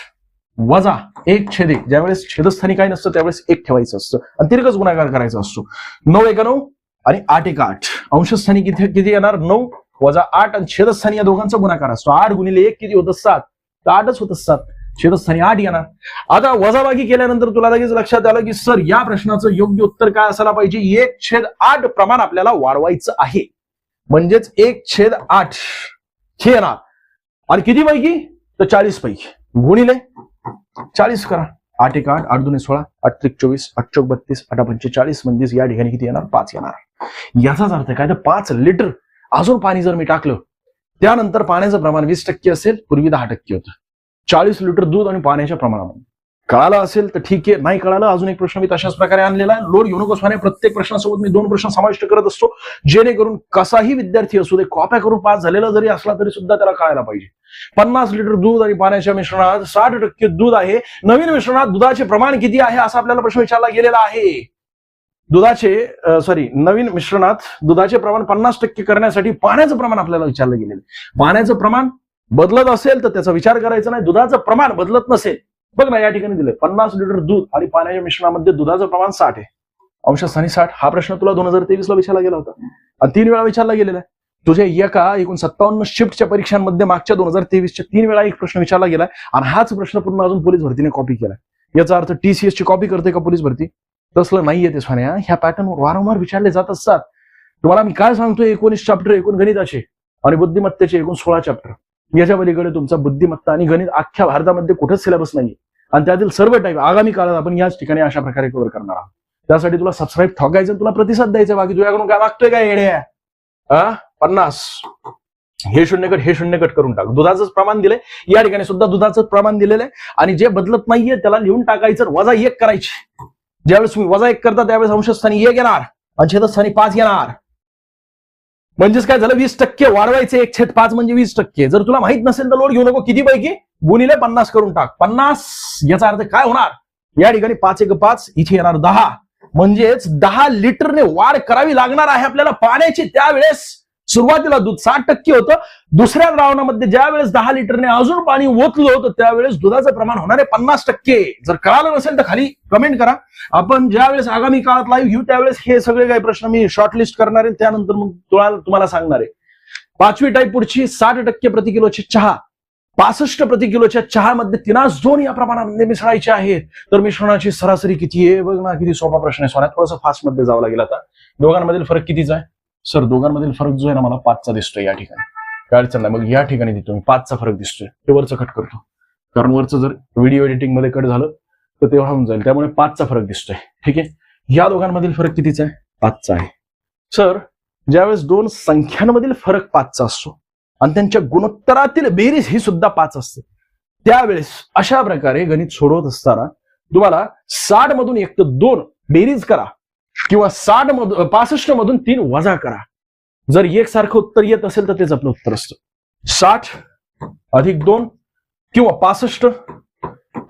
वजा 1/1. ज्यावेळेस छेदस्थानी काय नसतं त्यावेळेस 1 ठेवायचं असतं आणि तिरकस गुणाकार करायचा असतो. 9 1 9 आणि 8 1 8. अंशस्थानी किती येणार? 9 वजा 8 आणि छेदस्थानी या दोघांचा गुणाकार असतो. 8 गुणिले 1 किती होतं? 7. तर 8च होत असतात. छेदस्थानी 8 येणार. आता वजाबाकी केल्यानंतर तुला लगेच लक्षात आलं की सर या प्रश्नाचं योग्य उत्तर काय असायला पाहिजे, 1/8 प्रमाण आपल्याला वाढवायचं आहे. म्हणजेच 1/8 हे येणार. आणि किती पैकी, तर 40 पैकी. गुणिले 40 करा. 8 1 8, 8 2 16, 8 3 24, 8 4 32, 8 5 40. म्हणजे या ठिकाणी किती येणार, 5 येणार. याचाच अर्थ काय, तर 5 लिटर अजून पाणी जर मी टाकलं, त्यानंतर पाण्याचं प्रमाण 20% असेल, पूर्वी 10% होतं. 40 लिटर दूध आणि पाण्याच्या प्रमाणामध्ये. कळालं असेल तर ठीक आहे, नाही कळालं अजून एक प्रश्न मी तशाच प्रकारे आणलेला आहे. लोड घेऊ नकोस, प्रत्येक प्रश्नासोबत मी 2 प्रश्न समाविष्ट करत असतो, जेणेकरून कसाही विद्यार्थी असू दे, कॉप्या करून पास झालेला जरी असला तरी सुद्धा त्याला कळायला पाहिजे. 50 लिटर दूध आणि पाण्याच्या मिश्रणात 60% दूध आहे. नवीन मिश्रणात दुधाचे प्रमाण किती आहे असा आपल्याला प्रश्न विचारला गेलेला आहे. नवीन मिश्रणात दुधाचे प्रमाण 50% करण्यासाठी पाण्याचं प्रमाण आपल्याला विचारलं गेलेलं. पाण्याचं प्रमाण बदलत असेल तर त्याचा विचार करायचा नाही, दुधाचं प्रमाण बदलत नसेल. बघ ना या ठिकाणी दिलंय 50 लिटर दूध आणि पाण्याच्या मिश्रणामध्ये दुधाचं प्रमाण 60 आहे. अंशस्थानी 60. हा प्रश्न तुला 2023 ला विचारला गेला होता आणि 3 वेळा विचारला गेलेला आहे. तुझ्या एका एकूण 57 शिफ्टच्या परीक्षांमध्ये मागच्या 2023च्या 3 वेळा एक प्रश्न विचारला गेलाय आणि हाच प्रश्न पूर्ण अजून पोलीस भरतीने कॉपी केलाय. याचा अर्थ TCS ची कॉपी करते का पोलीस भरती? तसलं नाहीये ते सोन्या. ह्या पॅटर्नवर वारंवार विचारले जात असतात. तुम्हाला मी काय सांगतोय, 19 चॅप्टर एकूण गणिताचे आणि बुद्धिमत्तेचे एकूण 16 चॅप्टर. याच्या पलीकडे तुमचा बुद्धिमत्ता आणि गणित अख्ख्या भारतामध्ये कुठेच सिलेबस नाहीये आणि त्यातील सर्व टाईप आगामी काळात आपण याच ठिकाणी अशा प्रकारे कव्हर करणार आहोत. त्यासाठी तुला सबस्क्राईब ठोकायचं, तुला प्रतिसाद द्यायचा. बाकी तुझ्याकडून काय मागतोय काय येड्या? 50 हे 0 कट करून टाक. दुधाचं प्रमाण दिलंय, या ठिकाणी सुद्धा दुधाचं प्रमाण दिलेलं आहे आणि जे बदलत नाहीये त्याला लिहून टाकायचं. -1 करायची. ज्यावेळेस तुम्ही -1 करता त्यावेळेस अंशस्थानी 1 येणार आणि छेदस्थानी 5 येणार. म्हणजेच काय झालं, 20% वाढवायचे. 1/5 म्हणजे 20%. जर तुला माहित नसेल तर लोड घेऊ नको. किती पैकी, गुणिले 50 करून टाक. 50 याचा अर्थ काय होणार, या ठिकाणी 5 1 5, इथे येणार 10. म्हणजेच 10 लिटरने वाढ करावी लागणार आहे आपल्याला पाण्याची. त्यावेळेस सुरुवातीला दूध 60% होतं. दुसऱ्या द्रावणामध्ये ज्या वेळेस 10 लिटरने अजून पाणी ओतलं होतं त्यावेळेस दुधाचं प्रमाण होणार आहे 50%. जर कळालं नसेल तर खाली कमेंट करा. आपण ज्या वेळेस आगामी काळात लाईव्ह घेऊ त्यावेळेस हे सगळे काही प्रश्न मी शॉर्टलिस्ट करणार आहे. त्यानंतर मग तुम्हाला सांगणार आहे. 5वी टाईप पुढची 60% प्रति किलोची चहा. 65 प्रति किलोच्या चहामध्ये 3 या प्रमाणामध्ये मिसळायचे आहेत. तर मिश्रणाची सरासरी किती आहे बघ ना. किती सोपा प्रश्न आहे सोन्यात. थोडंसं फास्ट मध्ये जावं लागेल. आता दोघांमधील फरक कितीचा आहे सर? दोघांमधील फरक जो आहे ना मला 5चा दिसतोय या ठिकाणी. काय अडचण नाही. मग या ठिकाणी देतो मी 5चा फरक दिसतोय. ते वरचं कट करतो, कारण वरचं जर व्हिडिओ एडिटिंग मध्ये कट झालं तर ते होऊन जाईल. त्यामुळे 5चा फरक दिसतोय. ठीक आहे. या दोघांमधील फरक कितीचा आहे? 5चा आहे. सर ज्यावेळेस 2 संख्यांमधील फरक 5चा असतो आणि त्यांच्या गुणोत्तरातील बेरीज ही सुद्धा 5 असते, त्यावेळेस अशा प्रकारे गणित सोडवत असताना तुम्हाला 60 मधून 1 तर 2 बेरीज करा किंवा 65 मधून 3 वजा करा. जर एकसारखं उत्तर येत असेल तर तेच आपलं उत्तर असतं. 60 अधिक 2 किंवा 65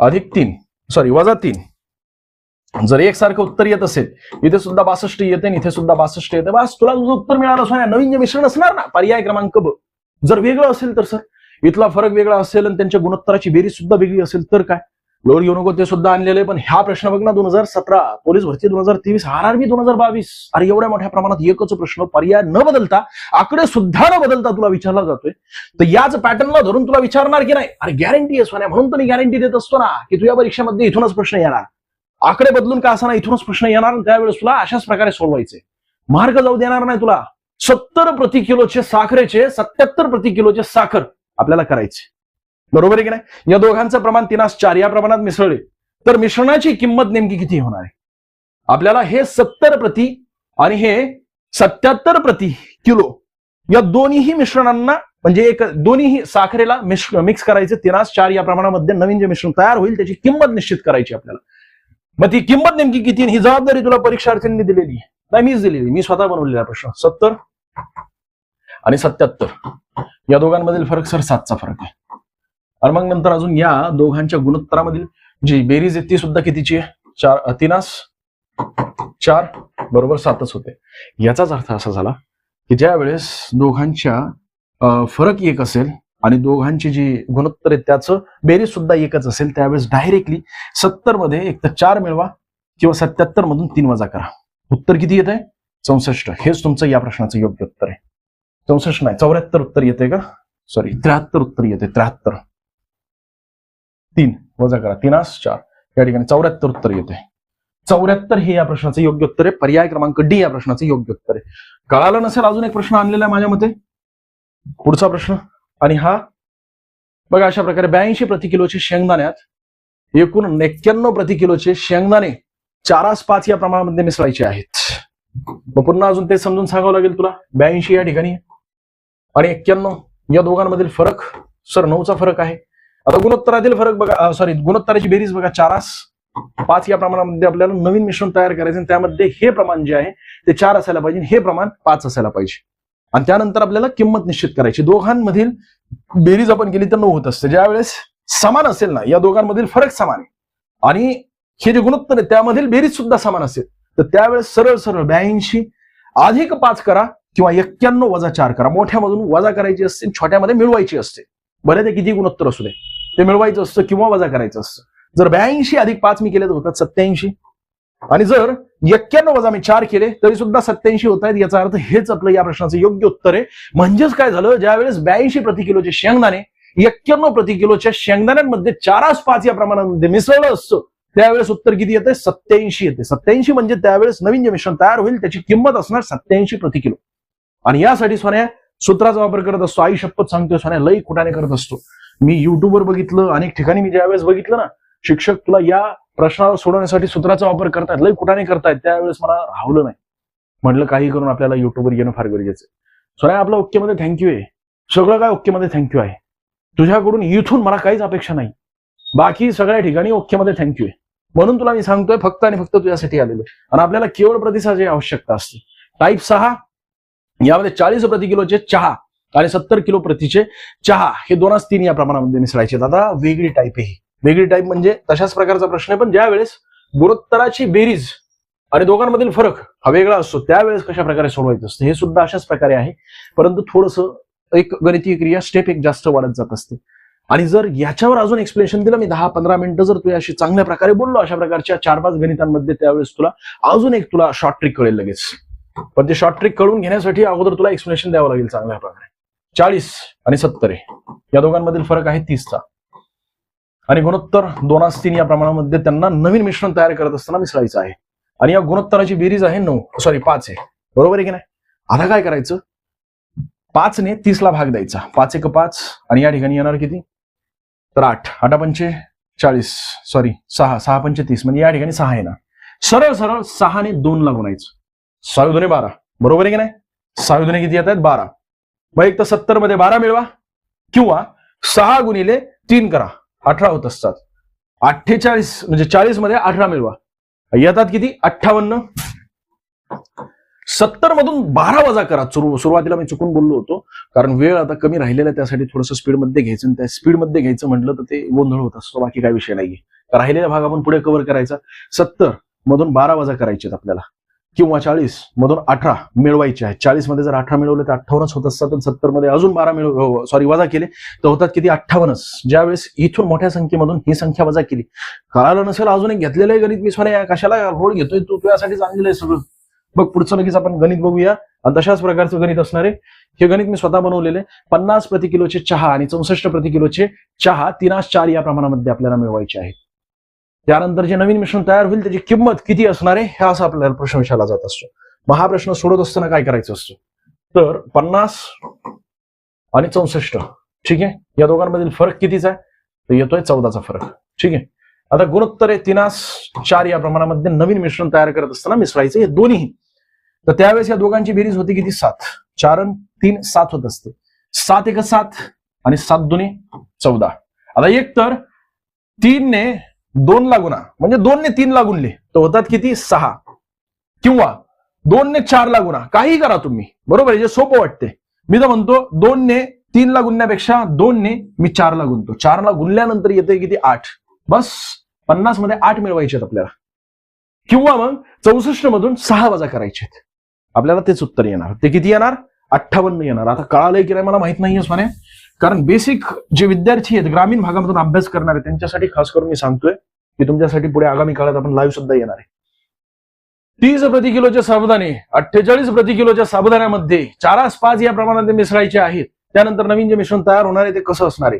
अधिक 3 वजा 3. जर एकसारखं उत्तर येत असेल, इथे सुद्धा 62 येते आणि इथे सुद्धा 62 येते, बस तुला तुझं उत्तर मिळालं असं. नवीन जे मिश्रण असणार ना, पर्याय क्रमांक ब. जर वेगळं असेल तर सर इथला फरक वेगळा असेल आणि त्यांच्या गुणोत्तराची बेरीज सुद्धा वेगळी असेल तर काय, लोड घेऊ नको. ते सुद्धा आणलेले. पण ह्या प्रश्न बघ ना, 2017 पोलीस भरती, 2023 RRB 2022. अरे एवढ्या मोठ्या प्रमाणात एकच प्रश्न पर्याय न बदलता, आकडे सुद्धा न बदलता तुला विचारला जातोय. तर याच पॅटर्नला धरून तुला विचारणार की नाही? अरे गॅरंटी आहे म्हणून तर मी गॅरंटी देत असतो ना की तुझ्या परीक्षेमध्ये इथूनच प्रश्न येणार. आकडे बदलून का असणार, इथूनच प्रश्न येणार आणि त्यावेळेस तुला अशाच प्रकारे सोडवायचे. मार्क जाऊ देणार नाही तुला. 70 प्रति किलोचे साखरेचे 77 प्रति किलोचे साखर आपल्याला करायचे. बरोबर आहे की नाही? या दोघांचं प्रमाण 3:4 या प्रमाणात मिसळले तर मिश्रणाची किंमत नेमकी किती होणार आहे? आपल्याला हे 70 प्रति आणि हे 77 प्रति किलो या दोन्ही मिश्रणांना म्हणजे दोन्ही साखरेला मिक्स करायचे. 3:4 या प्रमाणामध्ये नवीन जे मिश्रण तयार होईल त्याची किंमत निश्चित करायची आपल्याला. मग ती किंमत नेमकी किती ही जबाबदारी तुला परीक्षार्थींनी दिलेली आहे, नाही मीच दिलेली. मी स्वतः बनवलेला प्रश्न. 70 आणि 77 या दोघांमधील फरक सर 7चा फरक आहे. आणि मग नंतर अजून या दोघांच्या गुणोत्तरामधील जी बेरीज आहे ती सुद्धा कितीची आहे? 3:4 बरोबर 7च होते. याचाच अर्थ असा झाला की ज्या वेळेस दोघांच्या फरक एक असेल आणि दोघांची जी गुणोत्तर आहे त्याचं बेरीज सुद्धा एकच असेल, त्यावेळेस डायरेक्टली 70 मध्ये 1 तर 4 मिळवा किंवा 77 मधून 3 वजा करा. उत्तर किती येत आहे? 64. हेच तुमचं या प्रश्नाचं योग्य उत्तर आहे. 64 नाही 74 उत्तर येते का? सॉरी 73 उत्तर येते. 73 3 वजा करा 3×4 या ठिकाणी 74 उत्तर येते. 74 हे या प्रश्नाचं योग्य उत्तर आहे. पर्याय क्रमांक डी या प्रश्नाचं योग्य उत्तर आहे. कळालं नसेल अजून एक प्रश्न आणलेला आहे माझ्या मते, पुढचा प्रश्न. आणि हा बघा अशा प्रकारे 82 प्रति किलोचे शेंगदाण्यात एकूण 91 प्रति किलोचे शेंगदाणे 4:5 या प्रमाणामध्ये मिसळायचे आहेत. मग पुन्हा अजून ते समजून सांगावं लागेल तुला. 82 या ठिकाणी आणि 91 या दोघांमधील फरक सर 9चा फरक आहे. आता गुणोत्तरातील फरक बघा, सॉरी गुणोत्तराची बेरीज बघा 4:5 या प्रमाणामध्ये आपल्याला नवीन मिश्रण तयार करायचं आणि त्यामध्ये हे प्रमाण जे आहे ते 4 असायला पाहिजे, हे प्रमाण 5 असायला पाहिजे. आणि त्यानंतर आपल्याला किंमत निश्चित करायची. दोघांमधील बेरीज आपण केली तर 9 होत असते. ज्यावेळेस समान असेल ना, या दोघांमधील फरक समान आहे आणि हे जे गुणोत्तर आहे त्यामधील बेरीज सुद्धा समान असेल तर त्यावेळेस सरळ सरळ 82 अधिक 5 करा किंवा 91 वजा 4 करा. मोठ्यामधून वजा करायची असते, छोट्यामध्ये मिळवायची असते. भले ते किती गुणोत्तर असू दे ते मिळवायचं असतं किंवा वजा करायचं असतं. जर 82 अधिक 5 मी केले तर होतात 87 आणि जर 91 वजा मी 4 केले तरी सुद्धा 87 होत आहेत. याचा अर्थ हेच आपलं या प्रश्नाचं योग्य उत्तर आहे. म्हणजेच काय झालं, ज्यावेळेस 82 प्रति किलोचे शेंगदाणे 91 प्रति किलोच्या शेंगदाण्यांमध्ये 4:5 या प्रमाणामध्ये मिसळलं असतं त्यावेळेस उत्तर किती येते, 87 येते. 87 म्हणजे त्यावेळेस नवीन जे मिश्रण तयार होईल त्याची किंमत असणार 87 प्रति किलो. आणि यासाठी सोन्या सूत्राचा वापर करत असतो. आई शपथ सांगतोय सोन्या, लई कुठाने करत असतो. मी युट्यूबवर बघितलं, अनेक ठिकाणी मी ज्यावेळेस बघितलं ना शिक्षक तुला या प्रश्नाला सोडवण्यासाठी सूत्राचा वापर करतायत, लई कुठाने करतायत, त्यावेळेस मला राहवलं नाही. म्हटलं काही करून आपल्याला युट्यूबवर येणं फार गरजेचं आहे. सोन्या आपलं ओकेमध्ये थँक्यू आहे, सगळं काय ओकेमध्ये थँक्यू आहे. तुझ्याकडून इथून मला काहीच अपेक्षा नाही, बाकी सगळ्या ठिकाणी ओकेमध्ये थँक्यू आहे. म्हणून तुला मी सांगतोय फक्त आणि फक्त तुझ्यासाठी आलेलो आहे. आणि आपल्याला केवळ प्रतिसादाची आवश्यकता असते. टाईप 6 यामध्ये 40 प्रति किलोचे चहा आणि 70 किलो प्रतीचे चहा हे 2:3 या प्रमाणामध्ये मिसळायचे. आता वेगळी टाईप आहे. वेगळी टाईप म्हणजे तशाच प्रकारचा प्रश्न आहे, पण ज्यावेळेस गुणोत्तराची बेरीज आणि दोघांमधील फरक हा वेगळा असतो त्यावेळेस कशा प्रकारे सोडवायचं असतं हे सुद्धा अशाच प्रकारे आहे. परंतु थोडंसं एक गणितीय क्रिया स्टेप एक जास्त वाढत जात असते. आणि जर याच्यावर अजून एक्सप्लेनेशन दिलं मी 10-15 मिनिटं जर तू अशी चांगल्या प्रकारे बोललो अशा प्रकारच्या 4-5 गणितांमध्ये त्यावेळेस तुला अजून एक तुला शॉर्ट ट्रिक कळेल लगेच. पण ते शॉर्ट ट्रिक कळून घेण्यासाठी अगोदर तुला एक्सप्लेनेशन द्यावं लागेल चांगल्या प्रकारे. 40 आणि 70 या दोघांमधील फरक आहे 30चा आणि गुणोत्तर 2:3 या प्रमाणामध्ये त्यांना नवीन मिश्रण तयार करत असताना मिसळायचं आहे. आणि या गुणोत्तराची बेरीज आहे 5 आहे, बरोबर आहे की नाही. आता काय करायचं, 5 ने 30ला भाग द्यायचा. 5 × 5 आणि या ठिकाणी येणार किती तर 8×8 = 40, सॉरी 6 × 30 म्हणजे या ठिकाणी 6 येणार. सरळ सरळ 6 ने 2 ला गुणायचं. 6 × 2 = 12, बरोबर आहे की नाही. 6 × 2 किती येतात 12. मग एक तर 70 मध्ये 12 मिळवा किंवा 6 × 3 करा, 18 होत असतात. 48 म्हणजे 40 मध्ये 18 मिळवा, येतात किती 58. 70 मधून 12 वजा करा. सुरुवातीला मी चुकून बोललो होतो कारण वेळ आता कमी राहिलेला आहे, त्यासाठी थोडंसं स्पीडमध्ये घ्यायचं. आणि त्या स्पीडमध्ये घ्यायचं म्हटलं तर ते गोंधळ होत असतो, बाकी काही विषय नाहीये. राहिलेला भाग आपण पुढे कव्हर करायचा. 70 मधून 12 वजा करायचे आपल्याला किंवा 40 मधून 18 मिळवायचे आहे. 40 मध्ये जर 18 मिळवले तर 58 होत असतात. 70 मध्ये अजून 12 वजा केले तर होतात किती 58. ज्यावेळेस इथून मोठ्या संख्येमधून ही संख्या वजा केली, कळालं नसेल अजून एक घेतलेलं आहे गणित मी सोन्या, कशाला रोड घेतोय तू, तुझ्यासाठी चांगलं आहे सगळं. बघ पुढचं लगेच आपण गणित बघूया. आणि तशाच प्रकारचं गणित असणार आहे. हे गणित मी स्वतः बनवलेले. 50 प्रति किलोचे चहा आणि 64 प्रति किलोचे चहा 3:4 या प्रमाणामध्ये आपल्याला मिळवायचे आहे. त्यानंतर जे नवीन मिश्रण तयार होईल त्याची किंमत किती असणार आहे हा असा आपल्याला प्रश्न विचारला जात असतो. मग हा प्रश्न सोडत असताना काय करायचं असतं तर 50 आणि 64, ठीक आहे, या दोघांमधील फरक कितीचा आहे तर येतोय 14चा फरक. ठीक आहे. आता गुणोत्तर आहे 3:4 या प्रमाणामध्ये नवीन मिश्रण तयार करत असताना मिसळायचं हे दोन्ही. तर त्यावेळेस या दोघांची बेरीज होती किती 7. 4 आणि 3 7 होत असते. 7 × 7 आणि 7 × 2 = 14. आता एक तर 3 ने 2 ला गुणा म्हणजे 2 ने 3 ला गुणले तर होतात किती 6 किंवा 2 ने 4 ला गुणा, काही करा तुम्ही, बरोबर आहे, जे सोपं वाटते. मी तर म्हणतो 2 ने 3 ला गुणण्यापेक्षा 2 ने मी 4 ला गुणतो. 4 ला गुणल्यानंतर येते किती 8. बस 50 मध्ये 8 मिळवायचे आहेत आपल्याला किंवा मग 64 मधून 6 वजा करायचे आहेत. आपल्याला तेच उत्तर येणार. ते किती येणार 58 येणार. आता कळालंय की नाही मला माहित नाहीये सोन्या, कारण बेसिक जे विद्यार्थी आहेत ग्रामीण भागामधून अभ्यास करणारे त्यांच्यासाठी खास करून मी सांगतोय की तुमच्यासाठी पुढे आगामी काळात आपण लाईव्ह सुद्धा येणार आहे. 30 प्रति किलोचे साबुदाणे 48 प्रति किलोच्या साबुदाण्यामध्ये 4:5 या प्रमाणात मिसळायचे आहेत. त्यानंतर नवीन जे मिश्रण तयार होणार आहे ते कसं असणार आहे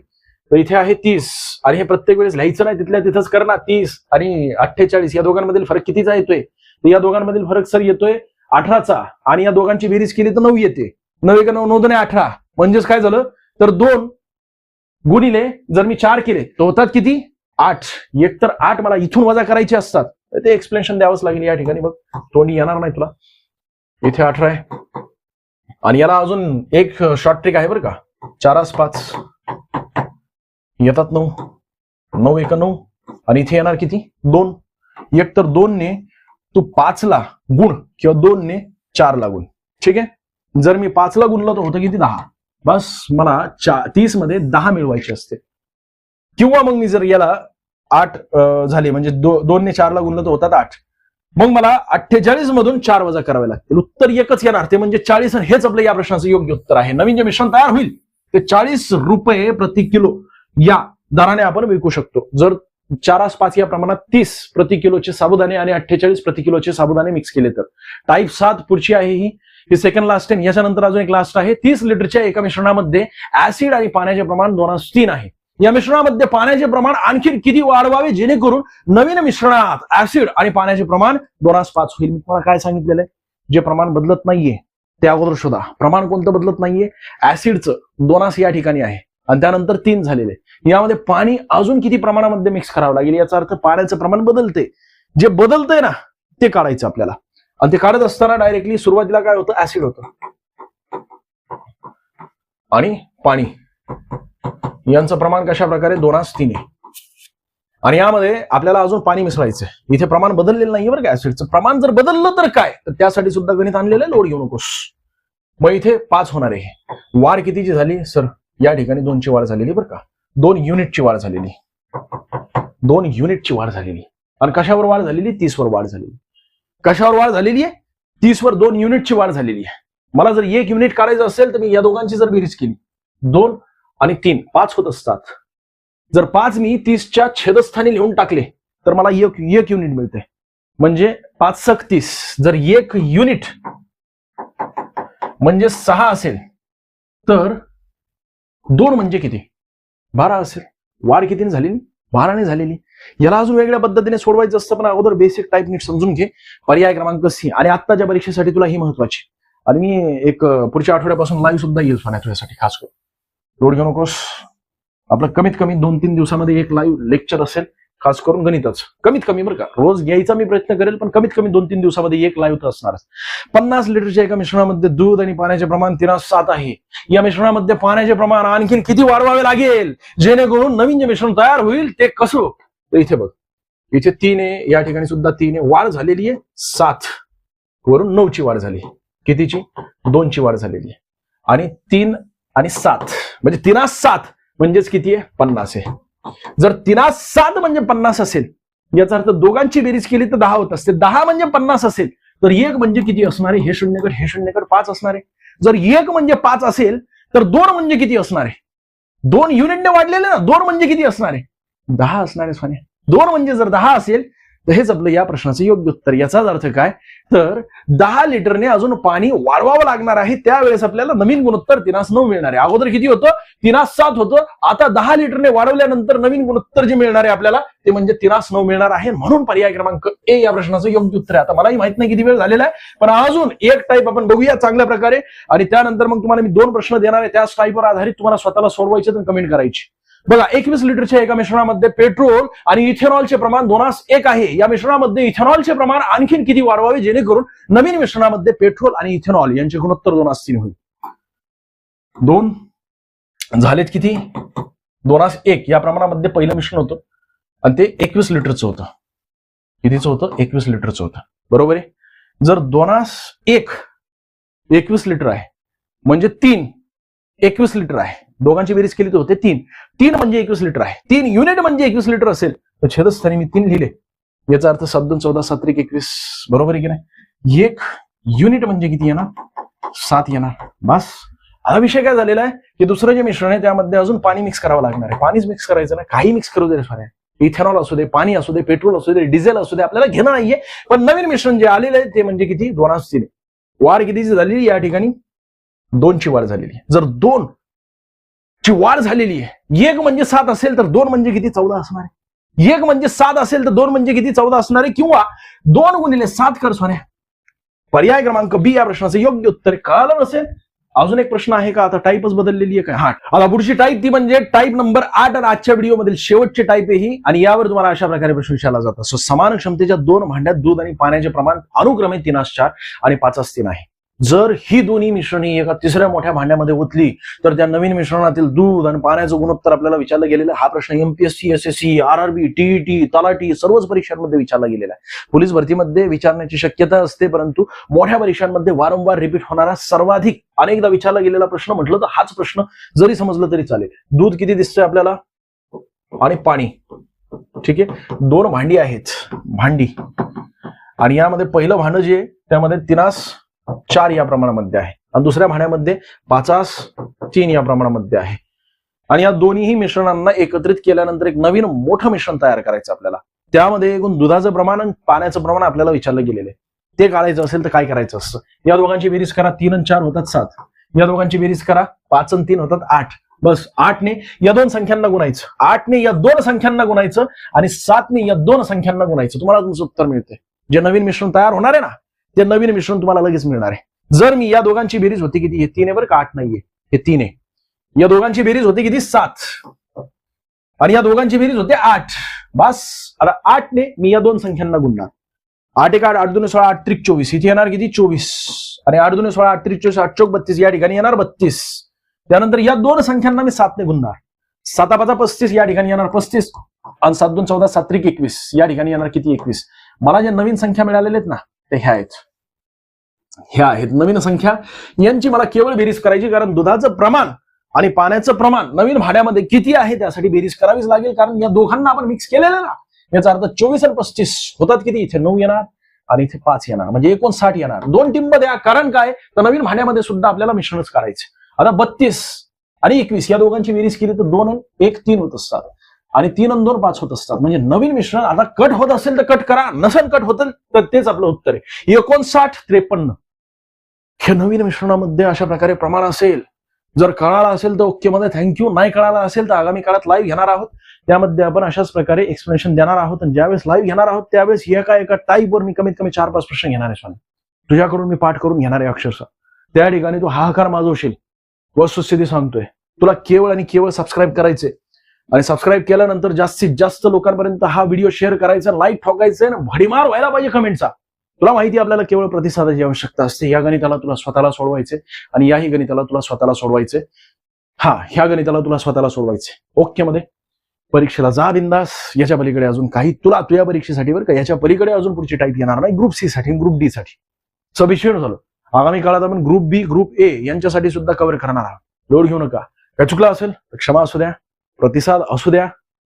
तर इथे आहे 30 आणि हे प्रत्येक वेळेस लिहायचं नाही, तिथल्या तिथंच कर ना. 30 आणि 48 या दोघांमधील फरक कितीचा येतोय? तर या दोघांमधील फरक सर येतोय 18चा आणि या दोघांची बेरीज केली तर 9 येते. 9 1 9 9 2 18 म्हणजेच काय झालं तर 2 गुणिले जर मी 4 केले तर होतात किती 8. एक तर 8 मला इथून वजा करायचे असतात, ते एक्सप्लेनेशन द्यावंच लागेल या ठिकाणी. बघ तोंडी येणार नाही तुला. इथे 18 आहे आणि याला अजून एक शॉर्ट ट्रिक आहे बरं का. 4 5 येतात 9, 9 1 9 आणि इथे येणार किती 2. एक तर 2 ने तू 5 ला गुण किंवा 2 ने 4 ला गुण. ठीक आहे, जर मी 5 ला गुणलं तर होतं किती 10. बस मला 30 मध्ये 10 मिळवायचे असते. किंवा मग मी जर याला 8 झाले म्हणजे 2 ने 4 ला गुणलं तर होतात 8. मग मला 48 मधून 4 वजा करावे लागतील. उत्तर एकच येणार, ते म्हणजे 40. आणि हेच आपलं या प्रश्नाचं योग्य उत्तर आहे. नवीन जे मिश्रण तयार होईल ते 40 रुपये प्रति किलो या दराने आपण विकू शकतो. जर 4 5 या प्रमाणात 30 प्रति किलोचे साबुदाणे आणि 48 प्रति किलोचे साबुदाणे मिक्स केले तर. टाईप 7 पुढची आहे ही सेकंड लास्ट आहे. याच्यानंतर अजून एक लास्ट आहे. 30 लिटरच्या एका मिश्रणामध्ये ऍसिड आणि पाण्याचे प्रमाण 2:3 आहे. या मिश्रणामध्ये पाण्याचे प्रमाण आणखी किती वाढवावे जेणेकरून नवीन मिश्रणात ऍसिड आणि पाण्याचे प्रमाण 2:5 होईल. मी तुम्हाला काय सांगितलेलं आहे, जे प्रमाण बदलत नाहीये ते अगोदर शोधा. प्रमाण कोणतं बदलत नाहीये? ऍसिडचं 2 या ठिकाणी आहे आणि त्यानंतर 3 झालेले. यामध्ये पाणी अजून किती प्रमाणामध्ये मिक्स करावं लागेल, याचा अर्थ पाण्याचं प्रमाण बदलते. जे बदलतंय ना ते काढायचं आपल्याला. आणि ते काढत असताना डायरेक्टली सुरुवातीला काय होतं, ऍसिड होतं आणि पाणी यांचं प्रमाण कशा प्रकारे 2:3 आहे. आणि यामध्ये आपल्याला अजून पाणी मिसळायचं. इथे प्रमाण बदललेलं नाहीये बरं का. ऍसिडचं प्रमाण जर बदललं तर काय, तर त्यासाठी सुद्धा गणित आणलेलं आहे, लोड घेऊ नकोस. मग इथे 5 होणार आहे. वाढ कितीची झाली सर? या ठिकाणी 2ची वाढ झालेली बरं का. 2 युनिटची वाढ झालेली. 2 युनिटची वाढ झालेली. आणि कशावर वाढ झालेली? 30 वर वाढ झालेली. कशावर वाढ झालेली आहे? 30 वर 2 युनिटची वाढ झालेली आहे. मला जर 1 युनिट काढायचं असेल तर मी या दोघांची जर बेरीज केली 2 आणि 3 5 होत असतात. जर 5 मी 30च्या छेदस्थानी लिहून टाकले तर मला 1 युनिट मिळते. म्हणजे 5 × 30. जर 1 युनिट म्हणजे 6 असेल तर 2 म्हणजे किती 12 असेल. वाढ किती झालेली? 12 ने झालेली. याला अजून वेगळ्या पद्धतीने सोडवायचं असतं, पण अगोदर बेसिक टाईप नीट समजून घे. पर्याय क्रमांक C. आणि आत्ताच्या परीक्षेसाठी तुला ही महत्वाची. आणि मी एक पुढच्या आठवड्यापासून लाईव्ह सुद्धा येईल तुझ्यासाठी खास करून. लोड घेऊ नकोस. आपलं कमीत कमी 2-3 दिवसामध्ये एक लाईव्ह लेक्चर असेल, खास करून गणितच. कमीत कमी बरं का. रोज घ्यायचा मी प्रयत्न करेल, पण कमीत कमी 2-3 दिवसामध्ये एक लाईव्ह तर असणारच. 50 लिटरच्या एका मिश्रणामध्ये दूध आणि पाण्याचे प्रमाण 3:7 आहे. या मिश्रणामध्ये पाण्याचे प्रमाण आणखीन किती वाढवावे लागेल जेणेकरून नवीन जे मिश्रण तयार होईल ते कसं? तर इथे बघ, इथे 3 आहे, या ठिकाणी सुद्धा 3 आहे. वाढ झालेली आहे 7 वरून 9ची वाढ झाली. कितीची? 2ची वाढ झालेली आहे. आणि 3 आणि 7 म्हणजे 3:7 म्हणजेच किती आहे? 50 आहे. जर 3:7 म्हणजे 50 असेल, याचा अर्थ दोघांची बेरीज केली तर 10 होत असते. 10 म्हणजे 50 असेल तर 1 म्हणजे किती असणार आहे? हे 0 5 असणार आहे. जर 1 म्हणजे 5 असेल तर 2 म्हणजे किती असणार आहे? 2 युनिटने वाढलेले ना. 2 म्हणजे किती असणार आहे? 10 असणार आहे सोन्या. 2 म्हणजे जर 10 असेल तर हेच आपलं या प्रश्नाचं योग्य उत्तर. याचाच अर्थ काय, तर 10 लिटरने अजून पाणी वाढवावं लागणार आहे. त्यावेळेस आपल्याला नवीन गुणोत्तर 3:9 मिळणार आहे. अगोदर किती होतं? 3:7 होतं. आता 10 लिटरने वाढवल्यानंतर नवीन गुणोत्तर जे मिळणार आहे आपल्याला ते म्हणजे 3:9 मिळणार आहे. म्हणून पर्याय क्रमांक A या प्रश्नाचं योग्य उत्तर आहे. आता मलाही माहित नाही किती वेळ झालेला आहे, पण अजून एक टाईप आपण बघूया चांगल्या प्रकारे. आणि त्यानंतर मग तुम्हाला मी 2 प्रश्न देणार आहे. त्याच टाईपवर आधारित तुम्हाला स्वतःला सोडवायचे तर कमेंट करायची. बघा, 21 लिटरच्या एका मिश्रणामध्ये पेट्रोल आणि इथेनॉलचे प्रमाण 2:1 आहे. या मिश्रणामध्ये इथेनॉलचे प्रमाण आणखीन किती वाढवावे जेणेकरून नवीन मिश्रणामध्ये पेट्रोल आणि इथेनॉल यांचे गुणोत्तर 2:3 होईल. 2 झालेत किती? 2:1 या प्रमाणामध्ये पहिलं मिश्रण होतं आणि ते 21 लिटरचं होतं. कितीचं होतं? 21 लिटरचं होतं. बरोबर आहे. जर 2:1 21 लिटर आहे म्हणजे 3 21 लिटर आहे. दोघांची बेरीज केली तर होते 3 म्हणजे 21 लिटर आहे. 3 युनिट म्हणजे 21 लिटर असेल तर छेदस्थानी मी 3 लिहिले. याचा अर्थ 7 2 14 7 1 21. बरोबर आहे की नाही? 1 युनिट म्हणजे किती येणार? 7 येणार. बस. हा विषय काय झालेला आहे की दुसरं जे मिश्रण आहे त्यामध्ये अजून पाणी मिक्स करावं लागणार आहे. पाणीच मिक्स करायचं नाही, काही मिक्स करू दे सोन्या. इथेनॉल असू दे, पाणी असू दे, पेट्रोल असू दे, डिझेल असू दे, आपल्याला घेणं नाहीये. पण नवीन मिश्रण जे आलेलं आहे ते म्हणजे किती? 2:3. वाढ कितीची झालेली या ठिकाणी? 2ची वाढ झालेली. जर 2 ची वाढ झालेली आहे. 1 म्हणजे 7 असेल तर 2 म्हणजे किती? 14 असणार आहे. 1 म्हणजे 7 असेल तर 2 म्हणजे किती? 14 असणार आहे. किंवा 2 गुणिले 7 कर सोन्या. पर्याय क्रमांक बी या प्रश्नाचं योग्य उत्तर. कळालं नसेल अजून एक प्रश्न आहे का? आता टाईपच बदललेली आहे काय? हा, आता पुढची टाईप ती म्हणजे टाईप नंबर 8 आणि आजच्या व्हिडिओमधील शेवटची टाईप आहे ही. आणि यावर तुम्हाला अशा प्रकारे प्रश्न विचारला जातात. सो समान क्षमतेच्या 2 भांड्यात दूध आणि पाण्याचे प्रमाण अनुक्रमे 3:4 आणि 5:3 आहे. जर ही दोन्ही मिश्रणे एका तिसऱ्या मोठ्या भांड्यामध्ये ओतली तर त्या नवीन मिश्रणातील दूध आणि पाण्याचं गुणोत्तर आपल्याला विचारलं गेलेलं. हा प्रश्न एमपीएससी, एसएससी, आरआरबी, टीईटी, तलाठी सर्वच परीक्षांमध्ये विचारला गेलेला आहे. पोलीस भरतीमध्ये विचारण्याची शक्यता असते, परंतु मोठ्या परीक्षांमध्ये वारंवार रिपीट होणारा सर्वाधिक अनेकदा विचारला गेलेला प्रश्न म्हटलं तर हाच प्रश्न. जरी समजलं तरी चालेल. दूध किती दिसतंय आपल्याला आणि पाणी. ठीक आहे, 2 भांडी आहेत. भांडी आणि यामध्ये पहिलं भांडं जे आहे त्यामध्ये 3:4 या प्रमाणामध्ये आहे आणि दुसऱ्या भांड्यामध्ये 5:3 या प्रमाणामध्ये आहे. आणि या दोन्ही मिश्रणांना एकत्रित केल्यानंतर एक नवीन मोठं मिश्रण तयार करायचं आपल्याला. त्यामध्ये एकूण दुधाचं प्रमाण आणि पाण्याचं प्रमाण आपल्याला विचारलं गेलेलं आहे. ते काढायचं असेल तर काय करायचं असतं? या दोघांची बेरीज करा. 3 आणि 4 होतात 7. या दोघांची बेरीज करा. 5 आणि 3 होतात 8. बस 8 ने या 2 संख्यांना गुणायचं, 8 ने या 2 संख्यांना गुणायचं आणि 7 ने या 2 संख्यांना गुणायचं. तुम्हाला तुमचं उत्तर मिळते. जे नवीन मिश्रण तयार होणार आहे ना ते नवीन मिश्रण तुम्हाला लगेच मिळणार आहे. जर मी या दोघांची बेरीज होती किती? हे 3 आहे बरं का, 8 नाहीये, हे 3 आहे. या दोघांची बेरीज होती किती? 7 आणि या दोघांची बेरीज होते 8. बस आता 8 ने मी या 2 संख्यांना गुणणार. 8 1 8, 8 2 16, 8 3 24. इथे येणार किती? 24 आणि 8 2 16, 8 3 24, 8 4 32. या ठिकाणी येणार 32. त्यानंतर या 2 संख्यांना मी 7 ने गुणणार. 7 5 35. या ठिकाणी येणार 35 आणि 7 2 14, 7 3 21. या ठिकाणी येणार किती? 21. मला ज्या नवीन संख्या मिळालेल्या आहेत ना ते ह्या आहेत नवीन संख्या. यांची मला केवळ बेरीज करायची, कारण दुधाचं प्रमाण आणि पाण्याचं प्रमाण नवीन भांड्यामध्ये किती आहे त्यासाठी बेरीज करावीच लागेल, कारण या दोघांना आपण मिक्स केलेलं ना. याचा अर्थ 24 आणि 35 होतात किती? इथे 9 येणार आणि इथे 5 येणार, म्हणजे 59 येणार. 2 टिंब द्या. कारण काय तर नवीन भांड्यामध्ये सुद्धा आपल्याला मिश्रणच काढायचे. आता 32 आणि 21 या दोघांची बेरीज केली तर 2 आणि 1 3 होत असतात आणि 3 आणि 2 5 होत असतात. म्हणजे नवीन मिश्रण आता कट होत असेल तर कट करा, नसेल कट होत तर तेच आपलं उत्तर आहे. 59 53 हे नवीन मिश्रणामध्ये अशा प्रकारे प्रमाण असेल. जर कळाला असेल तर ओके मध्ये थँक्यू. नाही कळाला असेल तर आगामी काळात लाईव्ह घेणार आहोत, त्यामध्ये आपण अशाच प्रकारे एक्सप्लेनेशन देणार आहोत. आणि ज्यावेळेस लाईव्ह घेणार आहोत त्यावेळेस एका टाईपवर मी कमीत कमी 4-5 प्रश्न घेणार आहे. स्वामी तुझ्याकडून मी पाठ करून घेणार आहे अक्षरशः. त्या ठिकाणी तू हाहाकार माजवशील. वस्तुस्थिती सांगतोय तुला. केवळ आणि केवळ सबस्क्राईब करायचे आणि सबस्क्राईब केल्यानंतर जास्तीत जास्त लोकांपर्यंत हा व्हिडिओ शेअर करायचा, लाईक ठोकायचं आणि भडीमार व्हायला पाहिजे कमेंटचा. तुला माहिती आपल्याला केवळ प्रतिसादाची आवश्यकता असते. या गणिताला तुला स्वतःला सोडवायचे आणि याही गणिताला तुला स्वतःला सोडवायचे. ह्या गणिताला तुला स्वतःला सोडवायचे. ओके मध्ये परीक्षेला जा बिंदास. याच्या पलीकडे अजून काही तुला तुझ्या परीक्षेसाठी बरं का याच्या पलीकडे अजून पुढची टाईप येणार नाही. ग्रुप सी साठी, ग्रुप डी साठी 26 झालं. आगामी काळात आपण ग्रुप बी, ग्रुप ए यांच्यासाठी सुद्धा कव्हर करणार आहोत. लोड घेऊ नका. काय चुकलं असेल तर क्षमा असू द्या, प्रतिसाद असू द्या.